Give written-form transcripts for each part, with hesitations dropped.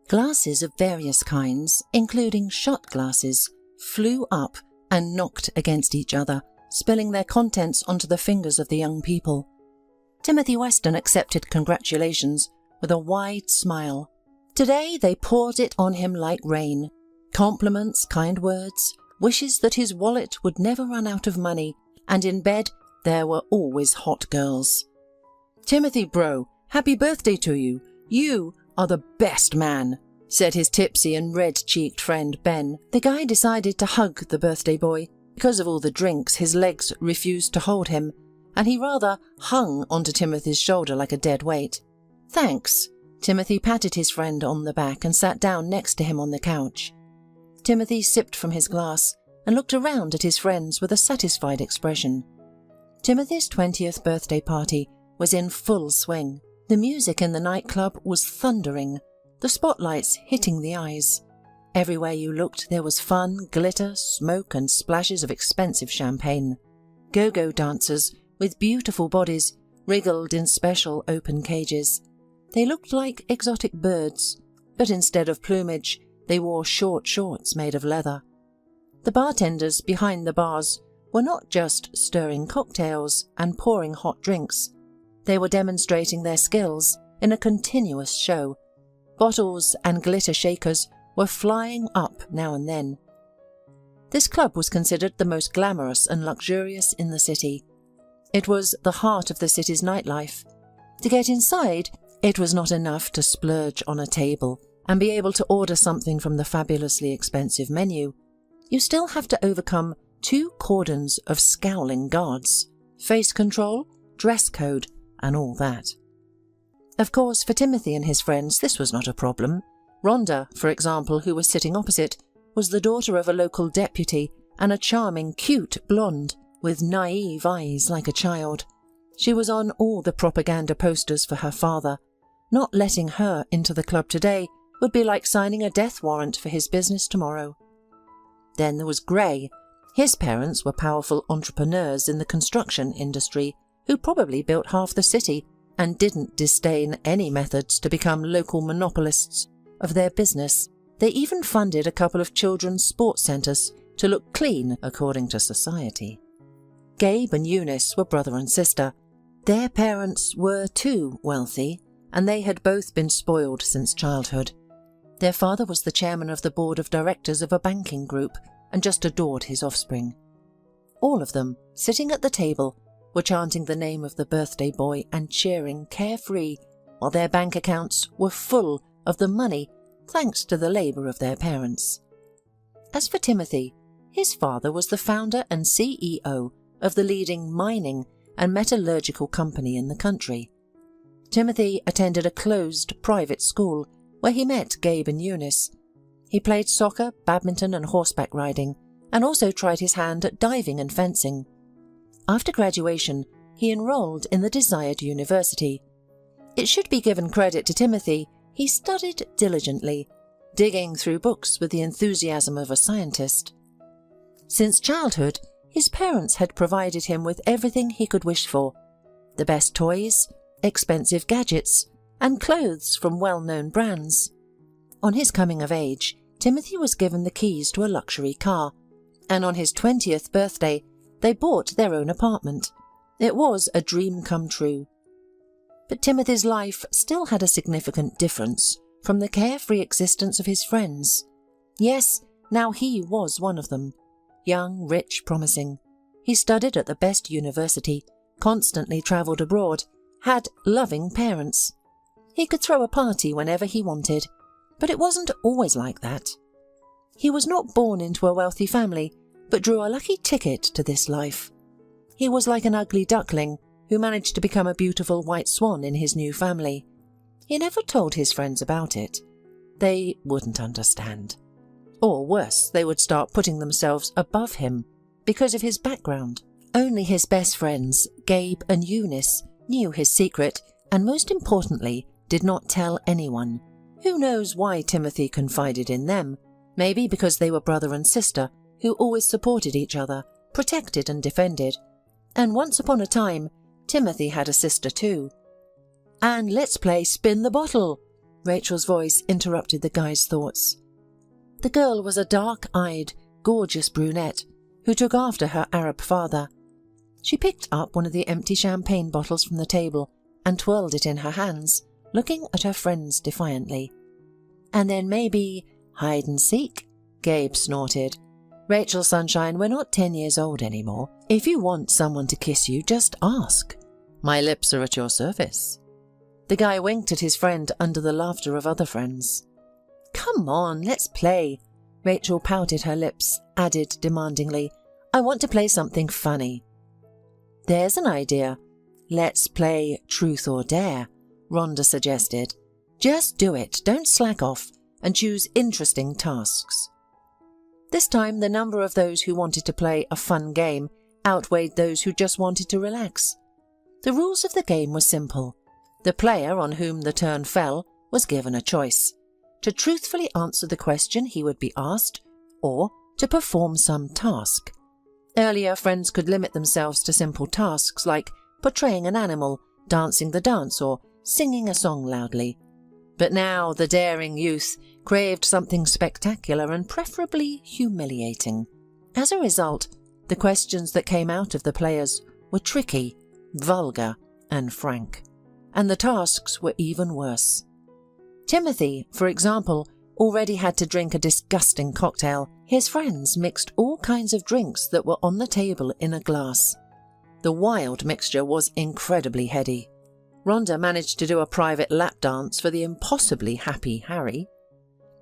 Glasses of various kinds, including shot glasses, flew up and knocked against each other, spilling their contents onto the fingers of the young people. Timothy Weston accepted congratulations with a wide smile. Today they poured it on him like rain. Compliments, kind words, wishes that his wallet would never run out of money, and in bed there were always hot girls. "Timothy, bro, happy birthday to you. You are the best man," said his tipsy and red-cheeked friend Ben. The guy decided to hug the birthday boy. Because of all the drinks, his legs refused to hold him, and he rather hung onto Timothy's shoulder like a dead weight. "Thanks." Timothy patted his friend on the back and sat down next to him on the couch. Timothy sipped from his glass and looked around at his friends with a satisfied expression. Timothy's 20th birthday party was in full swing. The music in the nightclub was thundering, the spotlights hitting the eyes. Everywhere you looked there was fun, glitter, smoke and splashes of expensive champagne. Go-go dancers with beautiful bodies wriggled in special open cages. They looked like exotic birds, but instead of plumage, they wore short shorts made of leather. The bartenders behind the bars were not just stirring cocktails and pouring hot drinks. They were demonstrating their skills in a continuous show. Bottles and glitter shakers were flying up now and then. This club was considered the most glamorous and luxurious in the city. It was the heart of the city's nightlife. To get inside, it was not enough to splurge on a table and be able to order something from the fabulously expensive menu. You still have to overcome 2 cordons of scowling guards, face control, dress code, and all that. Of course, for Timothy and his friends, this was not a problem. Rhonda, for example, who was sitting opposite, was the daughter of a local deputy and a charming, cute blonde with naive eyes like a child. She was on all the propaganda posters for her father. Not letting her into the club today would be like signing a death warrant for his business tomorrow. Then there was Gray. His parents were powerful entrepreneurs in the construction industry who probably built half the city and didn't disdain any methods to become local monopolists of their business. They even funded a couple of children's sports centres to look clean according to society. Gabe and Eunice were brother and sister. Their parents were too wealthy, and they had both been spoiled since childhood. Their father was the chairman of the board of directors of a banking group and just adored his offspring. All of them, sitting at the table, were chanting the name of the birthday boy and cheering carefree, while their bank accounts were full of the money thanks to the labour of their parents. As for Timothy, his father was the founder and CEO of the leading mining and metallurgical company in the country. Timothy attended a closed private school where he met Gabe and Eunice. He played soccer, badminton and horseback riding, and also tried his hand at diving and fencing. After graduation, he enrolled in the desired university. It should be given credit to Timothy, he studied diligently, digging through books with the enthusiasm of a scientist. Since childhood, his parents had provided him with everything he could wish for: the best toys, expensive gadgets, and clothes from well-known brands. On his coming of age, Timothy was given the keys to a luxury car, and on his 20th birthday, they bought their own apartment. It was a dream come true. But Timothy's life still had a significant difference from the carefree existence of his friends. Yes, now he was one of them. Young, rich, promising. He studied at the best university, constantly travelled abroad, had loving parents. He could throw a party whenever he wanted, but it wasn't always like that. He was not born into a wealthy family, but drew a lucky ticket to this life. He was like an ugly duckling who managed to become a beautiful white swan in his new family. He never told his friends about it. They wouldn't understand. Or worse, they would start putting themselves above him because of his background. Only his best friends, Gabe and Eunice, knew his secret and, most importantly, did not tell anyone. Who knows why Timothy confided in them? Maybe because they were brother and sister who always supported each other, protected and defended. And once upon a time, Timothy had a sister too. "And let's play Spin the Bottle," Rachel's voice interrupted the guy's thoughts. The girl was a dark-eyed, gorgeous brunette who took after her Arab father. She picked up one of the empty champagne bottles from the table and twirled it in her hands, looking at her friends defiantly. And then maybe hide and seek, Gabe snorted. Rachel Sunshine, we're not 10 years old anymore. If you want someone to kiss you, just ask. My lips are at your service. The guy winked at his friend under the laughter of other friends. Come on, let's play. Rachel pouted her lips, added demandingly, I want to play something funny. There's an idea. Let's play Truth or Dare, Rhonda suggested. Just do it, don't slack off, and choose interesting tasks. This time the number of those who wanted to play a fun game outweighed those who just wanted to relax. The rules of the game were simple. The player on whom the turn fell was given a choice: to truthfully answer the question he would be asked, or to perform some task. Earlier, friends could limit themselves to simple tasks like portraying an animal, dancing the dance, or singing a song loudly. But now the daring youth craved something spectacular and preferably humiliating. As a result, the questions that came out of the players were tricky, vulgar, and frank. And the tasks were even worse. Timothy, for example, already had to drink a disgusting cocktail. His friends mixed all kinds of drinks that were on the table in a glass. The wild mixture was incredibly heady. Rhonda managed to do a private lap dance for the impossibly happy Harry.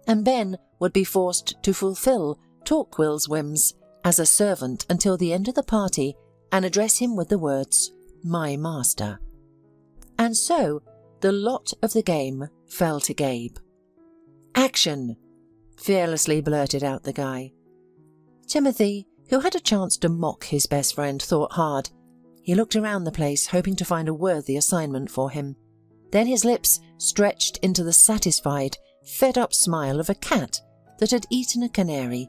And Ben would be forced to fulfill Torquil's whims as a servant until the end of the party and address him with the words, "My master." And so the lot of the game fell to Gabe. "Action!" fearlessly blurted out the guy. Timothy, who had a chance to mock his best friend, thought hard. He looked around the place, hoping to find a worthy assignment for him. Then his lips stretched into the satisfied, fed-up smile of a cat that had eaten a canary.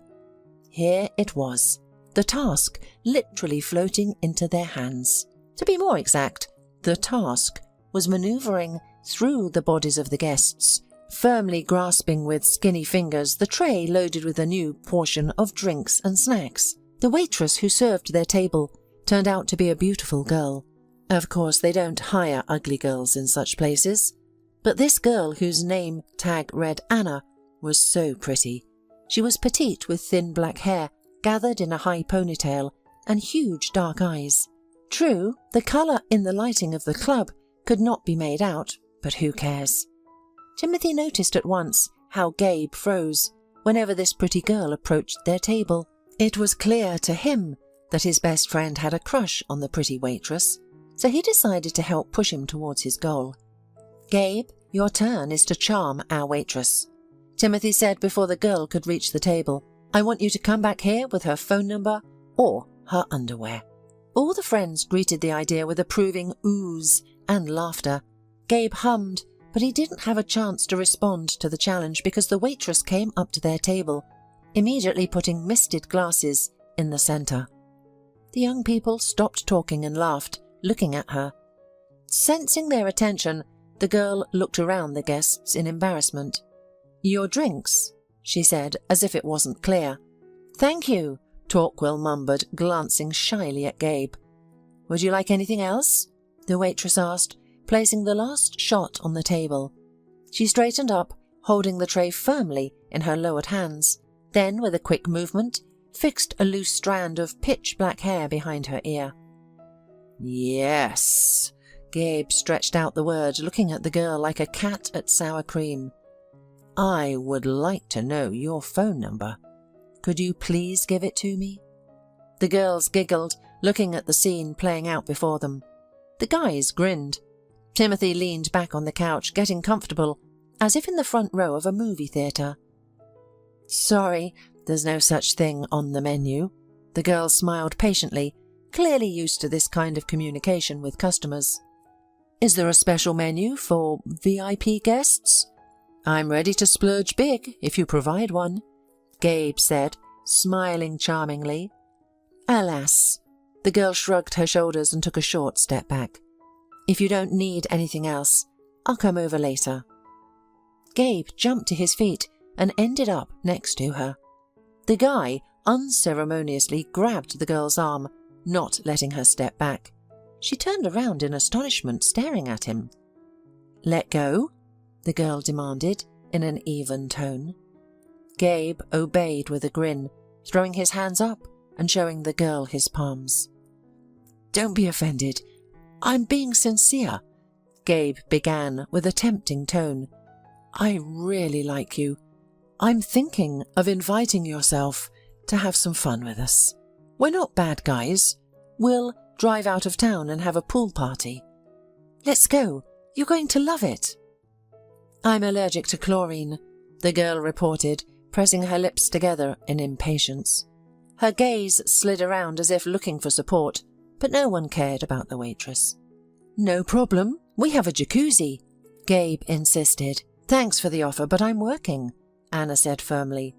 Here it was, the task literally floating into their hands. To be more exact, the task was manoeuvring through the bodies of the guests, firmly grasping with skinny fingers the tray loaded with a new portion of drinks and snacks. The waitress who served their table turned out to be a beautiful girl. Of course, they don't hire ugly girls in such places. But this girl, whose name tag read Anna, was so pretty. She was petite with thin black hair gathered in a high ponytail and huge dark eyes. True, the colour in the lighting of the club could not be made out, but who cares? Timothy noticed at once how Gabe froze whenever this pretty girl approached their table. It was clear to him that his best friend had a crush on the pretty waitress, so he decided to help push him towards his goal. "Gabe, your turn is to charm our waitress," Timothy said before the girl could reach the table. "I want you to come back here with her phone number or her underwear." All the friends greeted the idea with approving oohs and laughter. Gabe hummed, but he didn't have a chance to respond to the challenge because the waitress came up to their table, immediately putting misted glasses in the centre. The young people stopped talking and laughed, looking at her. Sensing their attention, the girl looked around the guests in embarrassment. "Your drinks," she said, as if it wasn't clear. "Thank you," Torquil mumbled, glancing shyly at Gabe. "Would you like anything else?" the waitress asked, placing the last shot on the table. She straightened up, holding the tray firmly in her lowered hands. Then, with a quick movement, fixed a loose strand of pitch-black hair behind her ear. "Yes," Gabe stretched out the word, looking at the girl like a cat at sour cream. "I would like to know your phone number. Could you please give it to me?" The girls giggled, looking at the scene playing out before them. The guys grinned. Timothy leaned back on the couch, getting comfortable, as if in the front row of a movie theatre. "Sorry, there's no such thing on the menu." The girl smiled patiently, clearly used to this kind of communication with customers. "Is there a special menu for VIP guests?" "I'm ready to splurge big if you provide one," Gabe said, smiling charmingly. "Alas." The girl shrugged her shoulders and took a short step back. "If you don't need anything else, I'll come over later." Gabe jumped to his feet and ended up next to her. The guy unceremoniously grabbed the girl's arm, not letting her step back. She turned around in astonishment, staring at him. "Let go?" the girl demanded in an even tone. Gabe obeyed with a grin, throwing his hands up and showing the girl his palms. "Don't be offended. I'm being sincere," Gabe began with a tempting tone. "I really like you. I'm thinking of inviting yourself to have some fun with us. We're not bad guys. We'll drive out of town and have a pool party. Let's go. You're going to love it." "I'm allergic to chlorine," the girl reported, pressing her lips together in impatience. Her gaze slid around as if looking for support, but no one cared about the waitress. "No problem. We have a jacuzzi," Gabe insisted. "Thanks for the offer, but I'm working," Anna said firmly.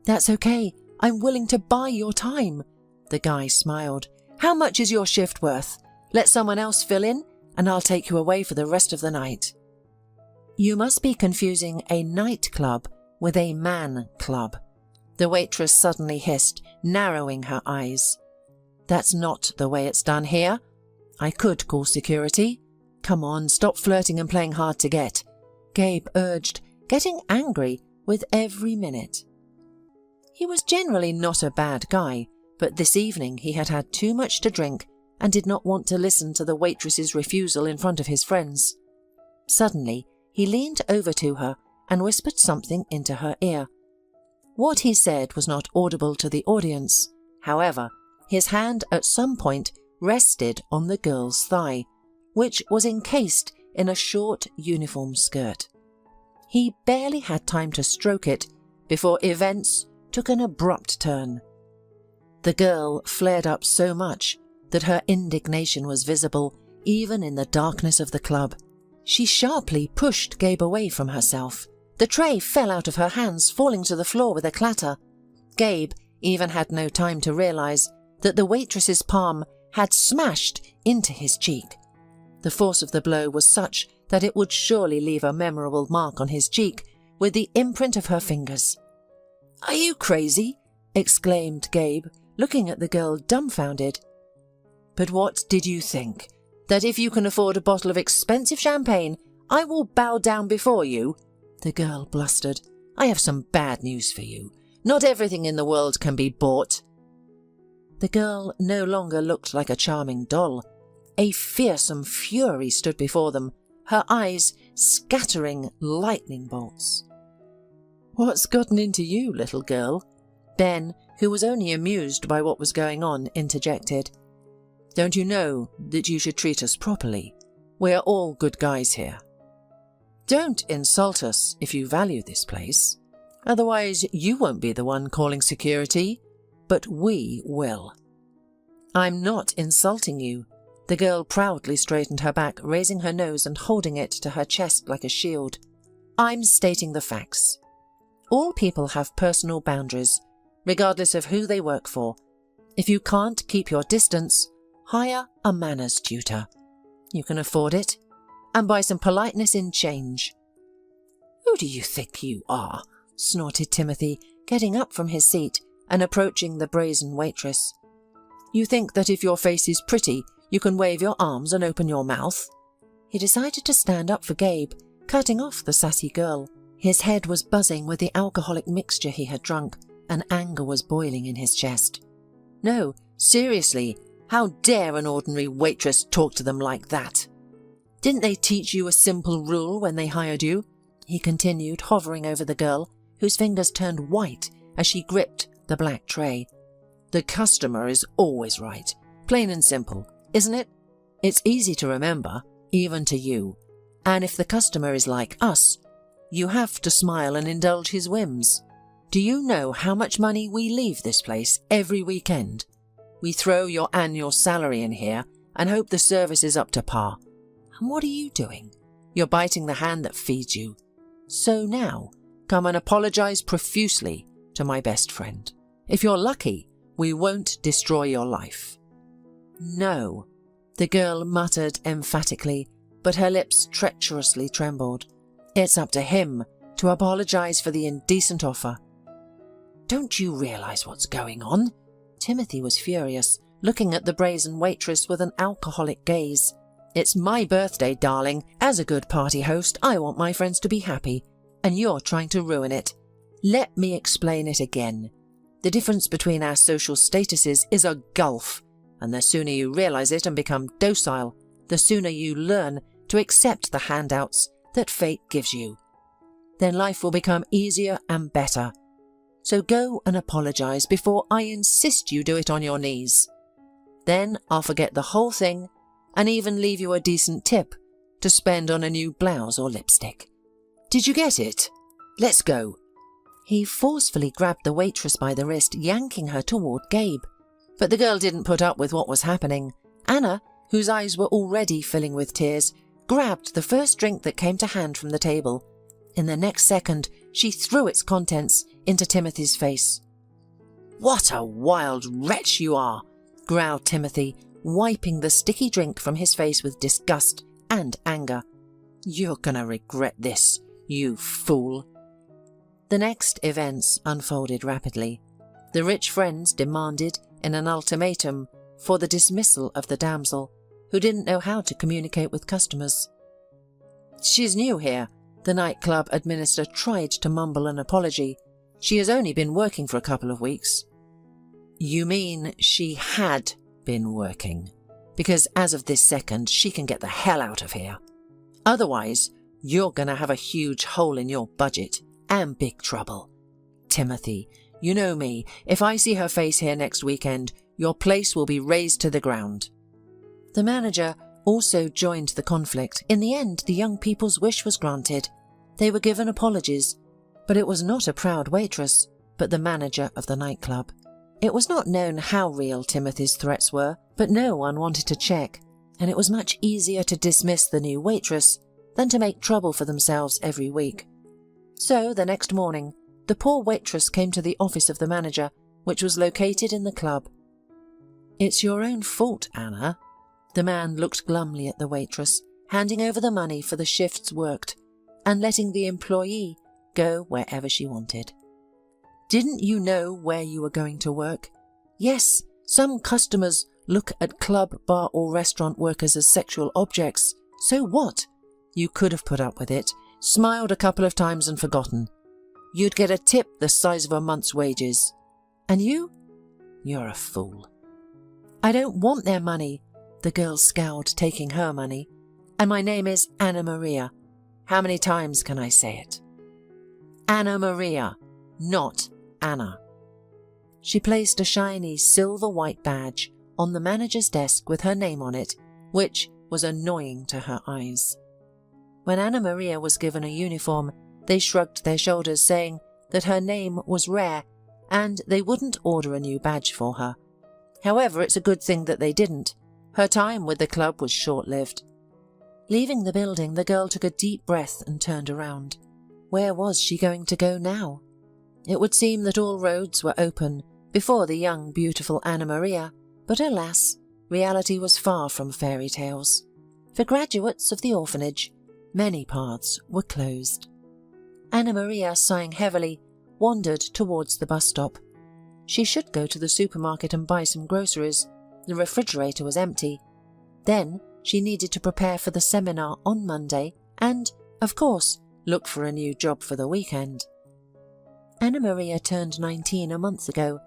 "That's okay. I'm willing to buy your time," the guy smiled. "How much is your shift worth? Let someone else fill in, and I'll take you away for the rest of the night." "You must be confusing a nightclub with a man club," the waitress suddenly hissed, narrowing her eyes. "That's not the way it's done here. I could call security. Come on, stop flirting and playing hard to get," Gabe urged, getting angry with every minute. He was generally not a bad guy, but this evening he had had too much to drink and did not want to listen to the waitress's refusal in front of his friends. Suddenly, he leaned over to her and whispered something into her ear. What he said was not audible to the audience. However, his hand at some point rested on the girl's thigh, which was encased in a short uniform skirt. He barely had time to stroke it before events took an abrupt turn. The girl flared up so much that her indignation was visible even in the darkness of the club. She sharply pushed Gabe away from herself. The tray fell out of her hands, falling to the floor with a clatter. Gabe even had no time to realize that the waitress's palm had smashed into his cheek. The force of the blow was such that it would surely leave a memorable mark on his cheek with the imprint of her fingers. "Are you crazy?" exclaimed Gabe, looking at the girl dumbfounded. "But what did you think? That if you can afford a bottle of expensive champagne, I will bow down before you?" the girl blustered. "I have some bad news for you. Not everything in the world can be bought." The girl no longer looked like a charming doll. A fearsome fury stood before them, her eyes scattering lightning bolts. "What's gotten into you, little girl?" Ben, who was only amused by what was going on, interjected. "Don't you know that you should treat us properly? We are all good guys here. Don't insult us if you value this place. Otherwise you won't be the one calling security, but we will." "I'm not insulting you." The girl proudly straightened her back, raising her nose and holding it to her chest like a shield. "I'm stating the facts. All people have personal boundaries, regardless of who they work for. If you can't keep your distance, hire a manners tutor. You can afford it, and buy some politeness in change." "Who do you think you are?" snorted Timothy, getting up from his seat and approaching the brazen waitress. "You think that if your face is pretty, you can wave your arms and open your mouth?" He decided to stand up for Gabe, cutting off the sassy girl. His head was buzzing with the alcoholic mixture he had drunk, and anger was boiling in his chest. "No, seriously, how dare an ordinary waitress talk to them like that? Didn't they teach you a simple rule when they hired you?" he continued, hovering over the girl, whose fingers turned white as she gripped the black tray. "The customer is always right. Plain and simple, isn't it? It's easy to remember, even to you. And if the customer is like us, you have to smile and indulge his whims. Do you know how much money we leave this place every weekend? We throw your annual salary in here and hope the service is up to par. And what are you doing? You're biting the hand that feeds you. So now, come and apologize profusely to my best friend. If you're lucky, we won't destroy your life." "No," the girl muttered emphatically, but her lips treacherously trembled. "It's up to him to apologize for the indecent offer. "Don't you realize what's going on?" Timothy was furious, looking at the brazen waitress with an alcoholic gaze. "It's my birthday, darling. As a good party host, I want my friends to be happy, and you're trying to ruin it. Let me explain it again. The difference between our social statuses is a gulf, and the sooner you realize it and become docile, the sooner you learn to accept the handouts that fate gives you. Then life will become easier and better. So go and apologize before I insist you do it on your knees. Then I'll forget the whole thing and even leave you a decent tip to spend on a new blouse or lipstick. Did you get it? Let's go." He forcefully grabbed the waitress by the wrist, yanking her toward Gabe. But the girl didn't put up with what was happening. Anna, whose eyes were already filling with tears, grabbed the first drink that came to hand from the table. In the next second, she threw its contents into Timothy's face. "What a wild wretch you are," growled Timothy, wiping the sticky drink from his face with disgust and anger. "You're gonna regret this, you fool." The next events unfolded rapidly. The rich friends demanded, in an ultimatum, for the dismissal of the damsel, who didn't know how to communicate with customers. "She's new here," the nightclub administrator tried to mumble an apology. "She has only been working for a couple of weeks." "You mean she had been working? Because as of this second, she can get the hell out of here. Otherwise, you're gonna have a huge hole in your budget and big trouble. Timothy, you know me. If I see her face here next weekend, your place will be razed to the ground." The manager also joined the conflict. In the end, the young people's wish was granted. They were given apologies, but it was not a proud waitress, but the manager of the nightclub. It was not known how real Timothy's threats were, but no one wanted to check, and it was much easier to dismiss the new waitress than to make trouble for themselves every week. So the next morning, the poor waitress came to the office of the manager, which was located in the club. "It's your own fault, Anna." The man looked glumly at the waitress, handing over the money for the shifts worked, and letting the employee go wherever she wanted. "Didn't you know where you were going to work? Yes, some customers look at club, bar or restaurant workers as sexual objects. So what? You could have put up with it, smiled a couple of times and forgotten. You'd get a tip the size of a month's wages. And you're a fool." "I don't want their money," the girl scowled, taking her money. "And my name is Anna Maria. How many times can I say it? Anna Maria, not Anna." She placed a shiny silver-white badge on the manager's desk with her name on it, which was annoying to her eyes. When Anna Maria was given a uniform, they shrugged their shoulders, saying that her name was rare and they wouldn't order a new badge for her. However, it's a good thing that they didn't. Her time with the club was short-lived. Leaving the building, the girl took a deep breath and turned around. Where was she going to go now? It would seem that all roads were open before the young, beautiful Anna Maria, but alas, reality was far from fairy tales. For graduates of the orphanage, many paths were closed. Anna Maria, sighing heavily, wandered towards the bus stop. She should go to the supermarket and buy some groceries. The refrigerator was empty. Then she needed to prepare for the seminar on Monday and, of course, look for a new job for the weekend. Anna Maria turned 19 a month ago.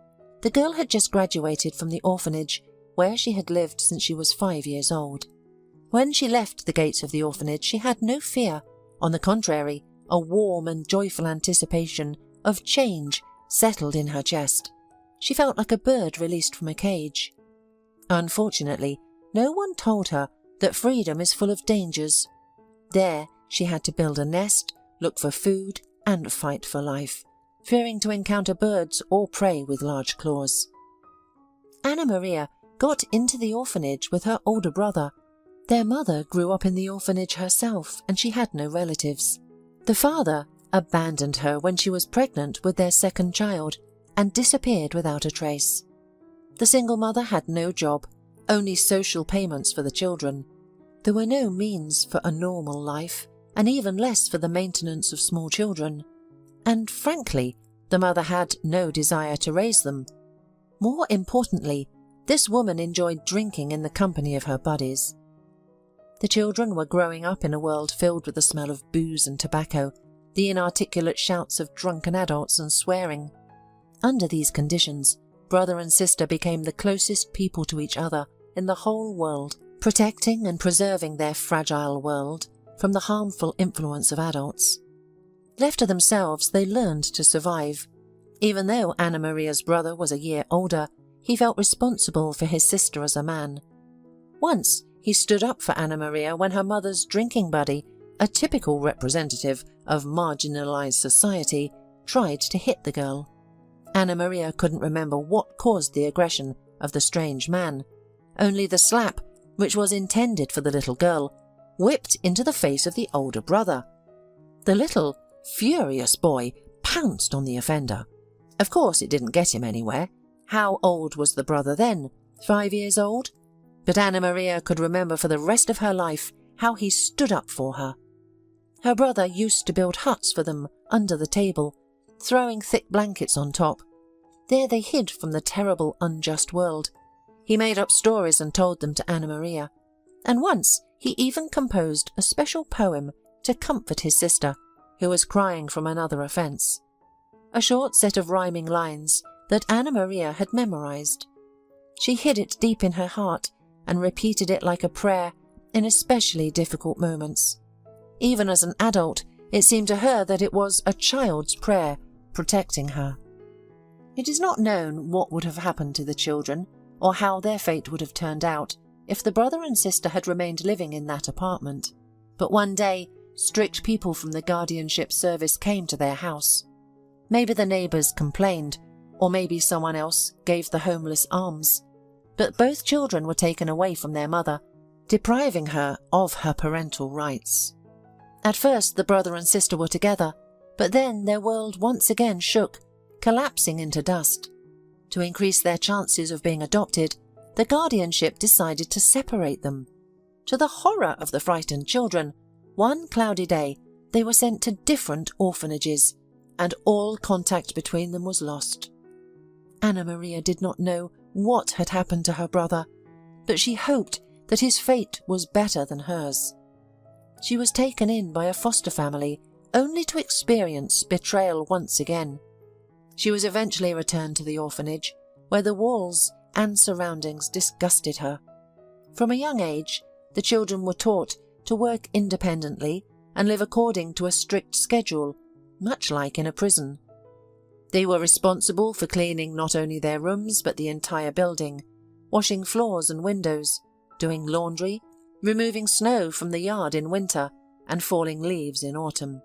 The girl had just graduated from the orphanage, where she had lived since she was 5 years old. When she left the gates of the orphanage, she had no fear. On the contrary, a warm and joyful anticipation of change settled in her chest. She felt like a bird released from a cage. Unfortunately, no one told her that freedom is full of dangers. There, she had to build a nest, look for food, and fight for life, fearing to encounter birds or prey with large claws. Anna Maria got into the orphanage with her older brother. Their mother grew up in the orphanage herself, and she had no relatives. The father abandoned her when she was pregnant with their second child and disappeared without a trace. The single mother had no job, only social payments for the children. There were no means for a normal life, and even less for the maintenance of small children. And frankly, the mother had no desire to raise them. More importantly, this woman enjoyed drinking in the company of her buddies. The children were growing up in a world filled with the smell of booze and tobacco, the inarticulate shouts of drunken adults and swearing. Under these conditions, brother and sister became the closest people to each other in the whole world, protecting and preserving their fragile world from the harmful influence of adults. Left to themselves, they learned to survive. Even though Anna Maria's brother was a year older, he felt responsible for his sister as a man. Once, he stood up for Anna Maria when her mother's drinking buddy, a typical representative of marginalized society, tried to hit the girl. Anna Maria couldn't remember what caused the aggression of the strange man. Only the slap, which was intended for the little girl, whipped into the face of the older brother. The little, furious boy pounced on the offender. Of course, it didn't get him anywhere. How old was the brother then? 5 years old? But Anna Maria could remember for the rest of her life how he stood up for her. Her brother used to build huts for them under the table, throwing thick blankets on top. There they hid from the terrible, unjust world. He made up stories and told them to Anna Maria. And once he even composed a special poem to comfort his sister, who was crying from another offence. A short set of rhyming lines that Anna Maria had memorized. She hid it deep in her heart and repeated it like a prayer in especially difficult moments. Even as an adult, it seemed to her that it was a child's prayer protecting her. It is not known what would have happened to the children or how their fate would have turned out if the brother and sister had remained living in that apartment. But one day, strict people from the guardianship service came to their house. Maybe the neighbours complained, or maybe someone else gave the homeless alms. But both children were taken away from their mother, depriving her of her parental rights. At first, the brother and sister were together, but then their world once again shook, collapsing into dust. To increase their chances of being adopted, the guardianship decided to separate them. To the horror of the frightened children, one cloudy day they were sent to different orphanages, and all contact between them was lost. Anna Maria did not know what had happened to her brother, but she hoped that his fate was better than hers. She was taken in by a foster family, only to experience betrayal once again. She was eventually returned to the orphanage, where the walls and surroundings disgusted her. From a young age, the children were taught to work independently and live according to a strict schedule, much like in a prison. They were responsible for cleaning not only their rooms but the entire building, washing floors and windows, doing laundry, removing snow from the yard in winter, and falling leaves in autumn.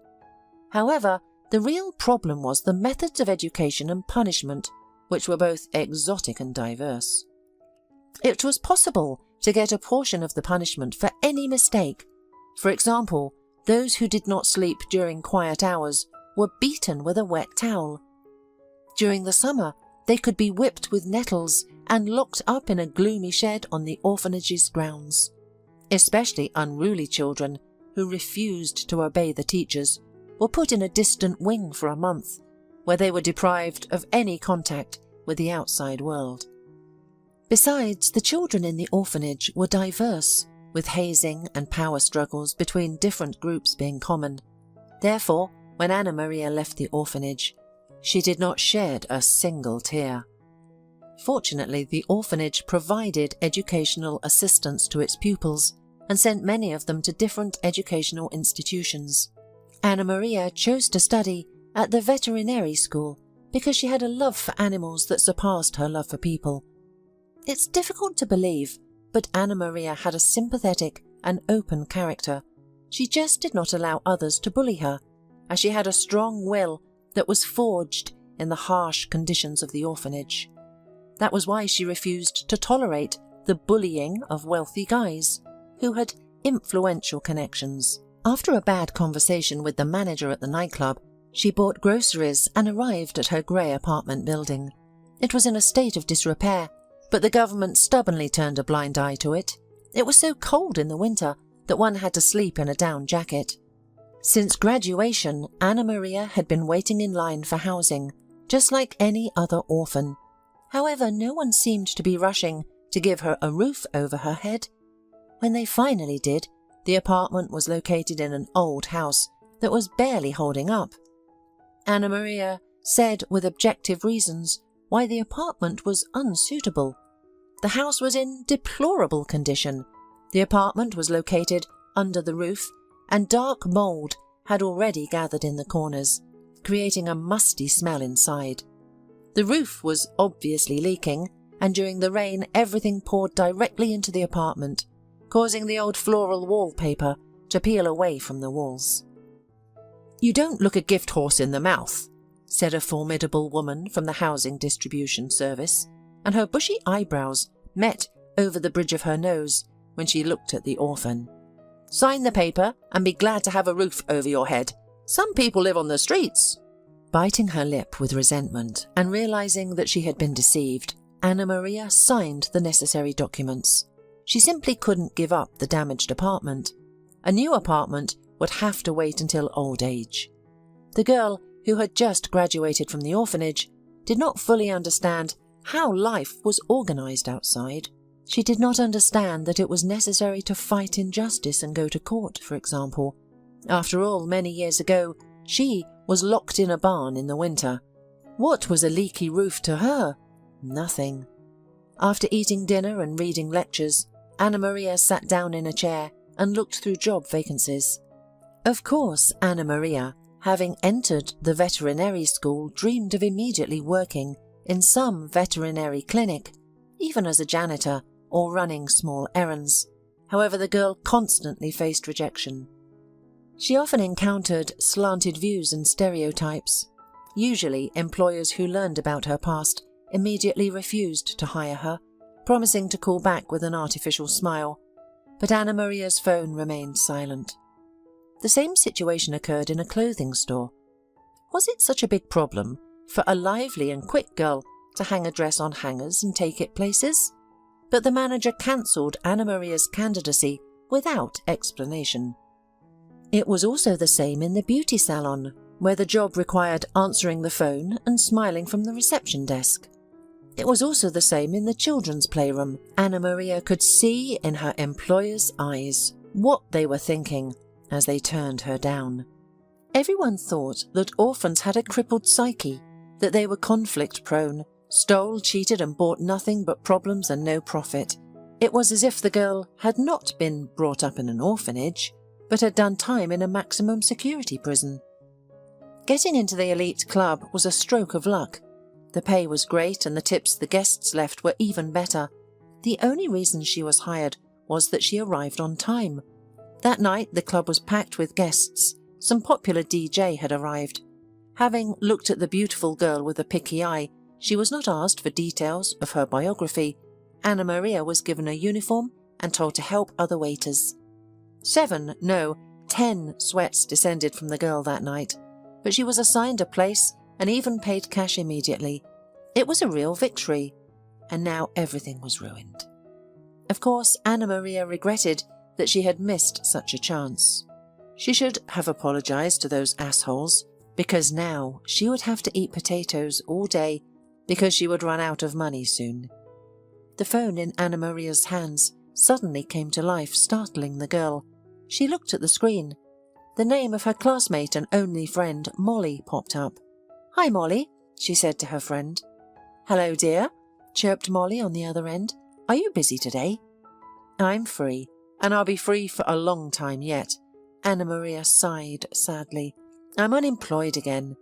However, the real problem was the methods of education and punishment, which were both exotic and diverse. It was possible to get a portion of the punishment for any mistake. For example, those who did not sleep during quiet hours were beaten with a wet towel. During the summer, they could be whipped with nettles and locked up in a gloomy shed on the orphanage's grounds. Especially unruly children who refused to obey the teachers were put in a distant wing for a month, where they were deprived of any contact with the outside world. Besides, the children in the orphanage were diverse, with hazing and power struggles between different groups being common. Therefore, when Anna Maria left the orphanage, she did not shed a single tear. Fortunately, the orphanage provided educational assistance to its pupils and sent many of them to different educational institutions. Anna Maria chose to study at the veterinary school because she had a love for animals that surpassed her love for people. It's difficult to believe, but Anna Maria had a sympathetic and open character. She just did not allow others to bully her, as she had a strong will that was forged in the harsh conditions of the orphanage. That was why she refused to tolerate the bullying of wealthy guys who had influential connections. After a bad conversation with the manager at the nightclub, she bought groceries and arrived at her grey apartment building. It was in a state of disrepair, but the government stubbornly turned a blind eye to it. It was so cold in the winter that one had to sleep in a down jacket. Since graduation, Anna Maria had been waiting in line for housing, just like any other orphan. However, no one seemed to be rushing to give her a roof over her head. When they finally did, the apartment was located in an old house that was barely holding up. Anna Maria said with objective reasons why the apartment was unsuitable. The house was in deplorable condition. The apartment was located under the roof, and dark mould had already gathered in the corners, creating a musty smell inside. The roof was obviously leaking, and during the rain everything poured directly into the apartment, causing the old floral wallpaper to peel away from the walls. "You don't look a gift horse in the mouth," said a formidable woman from the housing distribution service, and her bushy eyebrows met over the bridge of her nose when she looked at the orphan. "Sign the paper and be glad to have a roof over your head. Some people live on the streets." Biting her lip with resentment and realizing that she had been deceived, Anna Maria signed the necessary documents. She simply couldn't give up the damaged apartment. A new apartment would have to wait until old age. The girl, who had just graduated from the orphanage, did not fully understand how life was organized outside. She did not understand that it was necessary to fight injustice and go to court, for example. After all, many years ago, she was locked in a barn in the winter. What was a leaky roof to her? Nothing. After eating dinner and reading lectures, Anna Maria sat down in a chair and looked through job vacancies. Of course, Anna Maria, having entered the veterinary school, dreamed of immediately working in some veterinary clinic, even as a janitor or running small errands. However, the girl constantly faced rejection. She often encountered slanted views and stereotypes. Usually, employers who learned about her past immediately refused to hire her, promising to call back with an artificial smile. But Anna Maria's phone remained silent. The same situation occurred in a clothing store. Was it such a big problem for a lively and quick girl to hang a dress on hangers and take it places? But the manager cancelled Anna Maria's candidacy without explanation. It was also the same in the beauty salon, where the job required answering the phone and smiling from the reception desk. It was also the same in the children's playroom. Anna Maria could see in her employers' eyes what they were thinking as they turned her down. Everyone thought that orphans had a crippled psyche, that they were conflict-prone, stole, cheated and bought nothing but problems and no profit. It was as if the girl had not been brought up in an orphanage, but had done time in a maximum security prison. Getting into the elite club was a stroke of luck. The pay was great and the tips the guests left were even better. The only reason she was hired was that she arrived on time. That night the club was packed with guests. Some popular DJ had arrived. Having looked at the beautiful girl with a picky eye, she was not asked for details of her biography. Anna Maria was given a uniform and told to help other waiters. 10 sweats descended from the girl that night, but she was assigned a place and even paid cash immediately. It was a real victory, and now everything was ruined. Of course, Anna Maria regretted that she had missed such a chance. She should have apologized to those assholes, because now she would have to eat potatoes all day because she would run out of money soon. The phone in Anna Maria's hands suddenly came to life, startling the girl. She looked at the screen. The name of her classmate and only friend, Molly, popped up. "Hi, Molly," she said to her friend. "Hello, dear," chirped Molly on the other end. "Are you busy today?" "I'm free, and I'll be free for a long time yet." Anna Maria sighed sadly. "I'm unemployed again."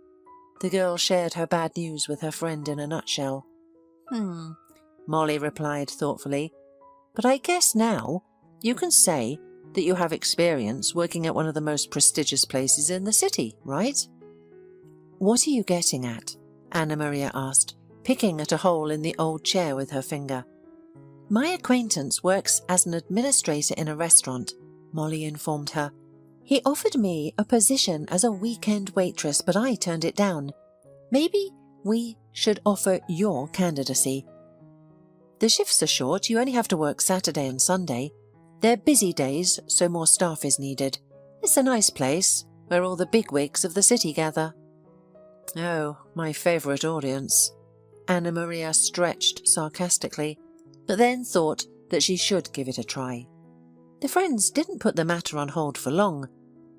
The girl shared her bad news with her friend in a nutshell. Molly replied thoughtfully. "But I guess now you can say that you have experience working at one of the most prestigious places in the city, right?" "What are you getting at?" Anna Maria asked, picking at a hole in the old chair with her finger. "My acquaintance works as an administrator in a restaurant," Molly informed her. "He offered me a position as a weekend waitress, but I turned it down. Maybe we should offer your candidacy. The shifts are short, you only have to work Saturday and Sunday. They're busy days, so more staff is needed. It's a nice place. where all the bigwigs of the city gather. Oh, my favourite audience. Anna Maria stretched sarcastically, but then thought that she should give it a try. The friends didn't put the matter on hold for long.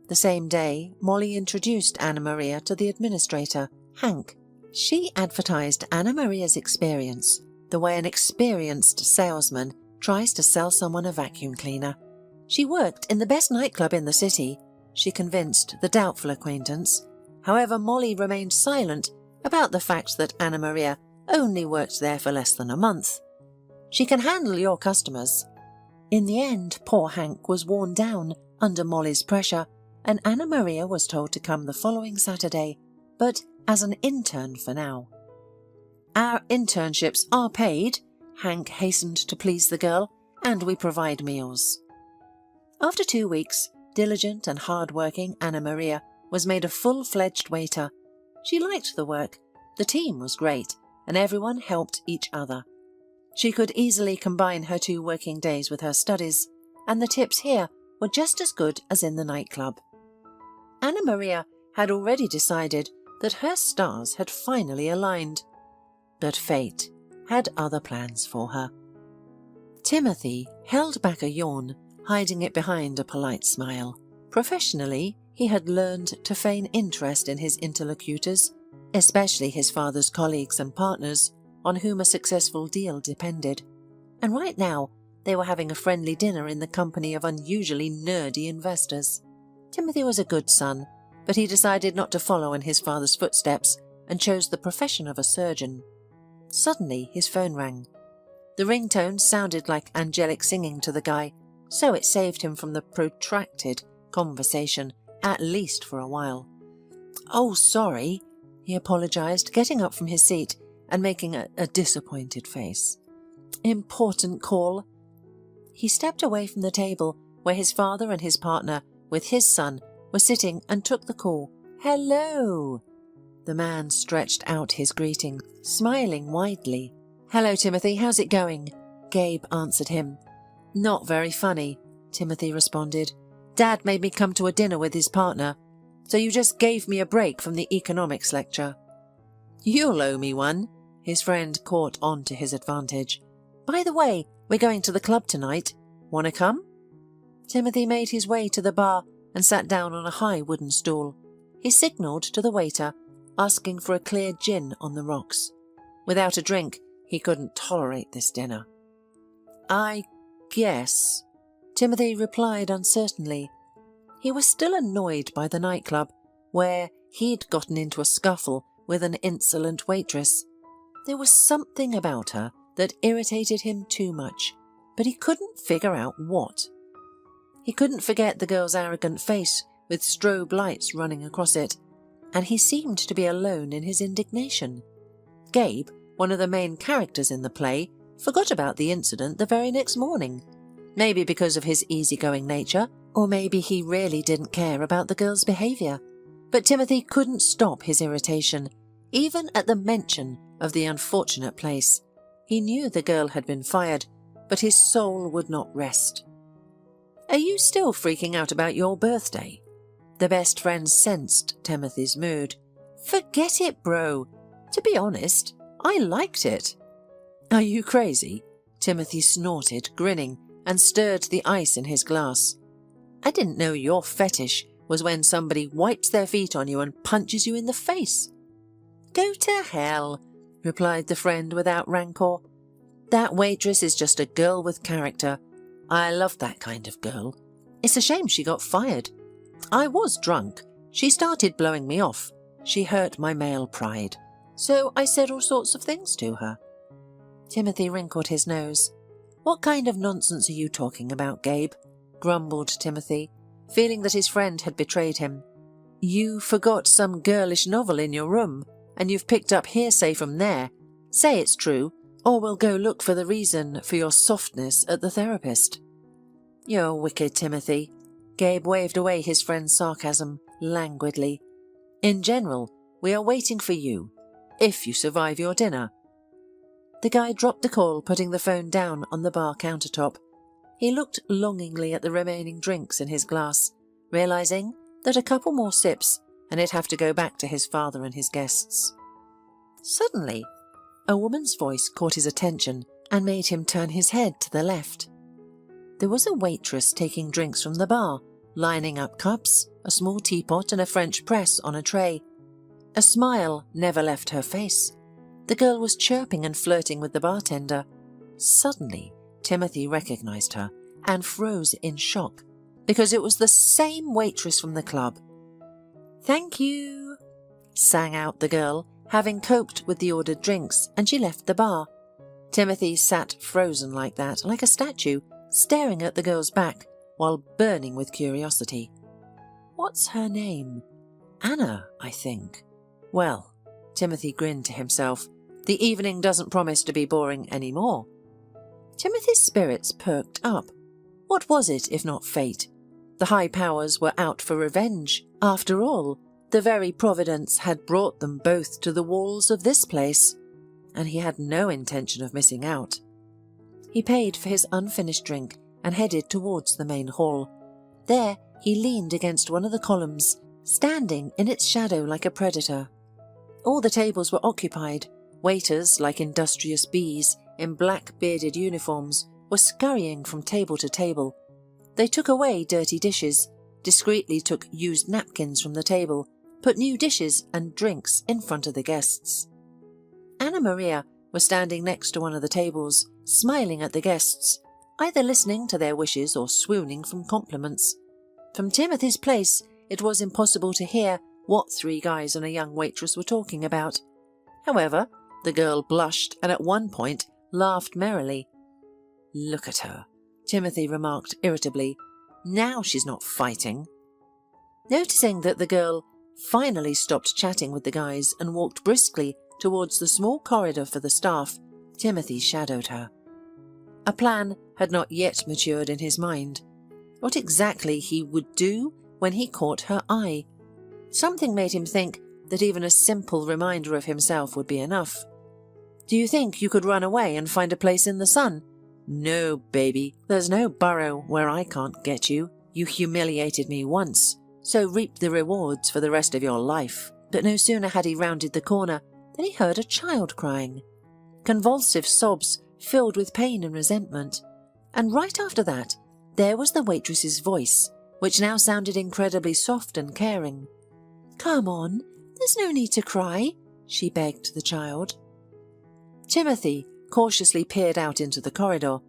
The same day, Molly introduced Anna Maria to the administrator, Hank. She advertised Anna Maria's experience, the way an experienced salesman tries to sell someone a vacuum cleaner. She worked in the best nightclub in the city, she convinced the doubtful acquaintance. However, Molly remained silent about the fact that Anna Maria only worked there for less than a month. She can handle your customers. In the end, poor Hank was worn down under Molly's pressure, and Anna Maria was told to come the following Saturday, but as an intern for now. Our internships are paid, Hank hastened to please the girl, and we provide meals. After 2 weeks, diligent and hard-working Anna Maria was made a full-fledged waiter. She liked the work, the team was great, and everyone helped each other. She could easily combine her 2 working days with her studies, and the tips here were just as good as in the nightclub. Anna Maria had already decided that her stars had finally aligned, but fate had other plans for her. Timothy held back a yawn, hiding it behind a polite smile. Professionally, he had learned to feign interest in his interlocutors, especially his father's colleagues and partners, on whom a successful deal depended. And right now, they were having a friendly dinner in the company of unusually nerdy investors. Timothy was a good son, but he decided not to follow in his father's footsteps and chose the profession of a surgeon. Suddenly, his phone rang. The ringtone sounded like angelic singing to the guy, so it saved him from the protracted conversation, at least for a while. "Oh, sorry," he apologized, getting up from his seat and making a disappointed face. "Important call." He stepped away from the table where his father and his partner, with his son, were sitting and took the call. "Hello!" The man stretched out his greeting, smiling widely. "Hello, Timothy, how's it going?" Gabe answered him. "Not very funny," Timothy responded. "Dad made me come to a dinner with his partner, so you just gave me a break from the economics lecture." "You'll owe me one," his friend caught on to his advantage. "By the way, we're going to the club tonight. Want to come?" Timothy made his way to the bar and sat down on a high wooden stool. He signalled to the waiter, asking for a clear gin on the rocks. Without a drink, he couldn't tolerate this dinner. "I guess," Timothy replied uncertainly. He was still annoyed by the nightclub, where he'd gotten into a scuffle with an insolent waitress. There was something about her that irritated him too much, but he couldn't figure out what. He couldn't forget the girl's arrogant face with strobe lights running across it, and he seemed to be alone in his indignation. Gabe, one of the main characters in the play, forgot about the incident the very next morning. Maybe because of his easygoing nature, or maybe he really didn't care about the girl's behaviour. But Timothy couldn't stop his irritation, even at the mention of the unfortunate place. He knew the girl had been fired, but his soul would not rest. "Are you still freaking out about your birthday?" The best friend sensed Timothy's mood. "Forget it, bro. To be honest, I liked it." "Are you crazy?" Timothy snorted, grinning, and stirred the ice in his glass. "I didn't know your fetish was when somebody wipes their feet on you and punches you in the face." "Go to hell," replied the friend without rancour. "That waitress is just a girl with character. I love that kind of girl. It's a shame she got fired. I was drunk. She started blowing me off. She hurt my male pride. So I said all sorts of things to her." Timothy wrinkled his nose. "What kind of nonsense are you talking about, Gabe?" grumbled Timothy, feeling that his friend had betrayed him. "You forgot some girlish novel in your room, and you've picked up hearsay from there. Say it's true, or we'll go look for the reason for your softness at the therapist." "You're wicked, Timothy." Gabe waved away his friend's sarcasm languidly. "In general, we are waiting for you, if you survive your dinner." The guy dropped the call, putting the phone down on the bar countertop. He looked longingly at the remaining drinks in his glass, realizing that a couple more sips and he'd have to go back to his father and his guests. Suddenly, a woman's voice caught his attention and made him turn his head to the left. There was a waitress taking drinks from the bar, lining up cups, a small teapot and a French press on a tray. A smile never left her face. The girl was chirping and flirting with the bartender. Suddenly, Timothy recognized her and froze in shock, because it was the same waitress from the club. "Thank you," sang out the girl, having coped with the ordered drinks, and she left the bar. Timothy sat frozen like that, like a statue, staring at the girl's back while burning with curiosity. What's her name? Anna, I think. Well, Timothy grinned to himself. The evening doesn't promise to be boring anymore. Timothy's spirits perked up. What was it if not fate? The high powers were out for revenge. After all, the very Providence had brought them both to the walls of this place, and he had no intention of missing out. He paid for his unfinished drink and headed towards the main hall. There he leaned against one of the columns, standing in its shadow like a predator. All the tables were occupied. Waiters, like industrious bees in black bearded uniforms, were scurrying from table to table. They took away dirty dishes, discreetly took used napkins from the table, put new dishes and drinks in front of the guests. Anna Maria was standing next to one of the tables, smiling at the guests, either listening to their wishes or swooning from compliments. From Timothy's place, it was impossible to hear what three guys and a young waitress were talking about. However, the girl blushed and at one point laughed merrily. "Look at her," Timothy remarked irritably. "Now she's not fighting." Noticing that the girl finally stopped chatting with the guys and walked briskly towards the small corridor for the staff, Timothy shadowed her. A plan had not yet matured in his mind. What exactly he would do when he caught her eye? Something made him think that even a simple reminder of himself would be enough. "Do you think you could run away and find a place in the sun?" "No, baby. There's no burrow where I can't get you. You humiliated me once, so reap the rewards for the rest of your life." But no sooner had he rounded the corner than he heard a child crying. Convulsive sobs filled with pain and resentment. And right after that, there was the waitress's voice, which now sounded incredibly soft and caring. "Come on, there's no need to cry," she begged the child. Timothy cautiously peered out into the corridor.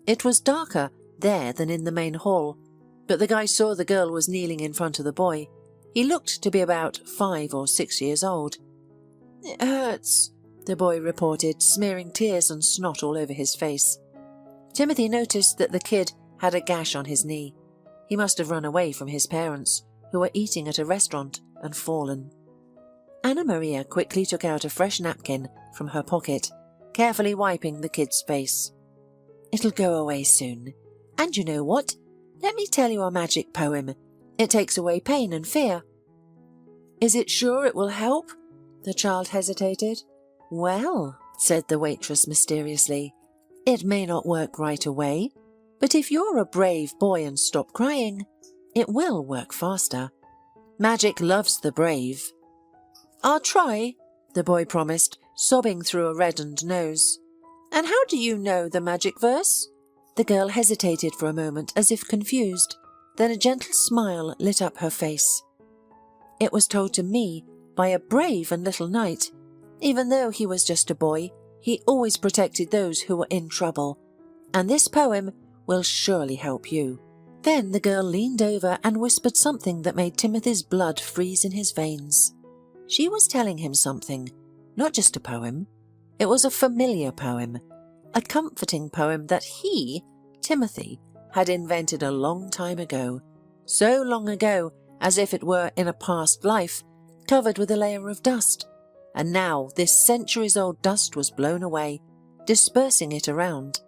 It was darker there than in the main hall, but the guy saw the girl was kneeling in front of the boy. He looked to be about 5 or 6 years old. "It hurts," the boy reported, smearing tears and snot all over his face. Timothy noticed that the kid had a gash on his knee. He must have run away from his parents, who were eating at a restaurant, and fallen. Anna Maria quickly took out a fresh napkin from her pocket, carefully wiping the kid's face. "It'll go away soon. And you know what? Let me tell you a magic poem. It takes away pain and fear." "Is it sure it will help?" The child hesitated. "Well," said the waitress mysteriously, "it may not work right away, but if you're a brave boy and stop crying, it will work faster. Magic loves the brave." "I'll try," the boy promised, sobbing through a reddened nose. "And how do you know the magic verse?" The girl hesitated for a moment as if confused. Then a gentle smile lit up her face. "It was told to me by a brave and little knight. Even though he was just a boy, he always protected those who were in trouble. And this poem will surely help you." Then the girl leaned over and whispered something that made Timothy's blood freeze in his veins. She was telling him something, not just a poem. It was a familiar poem, a comforting poem that he, Timothy, had invented a long time ago. So long ago, as if it were in a past life, covered with a layer of dust. And now this centuries-old dust was blown away, dispersing it around.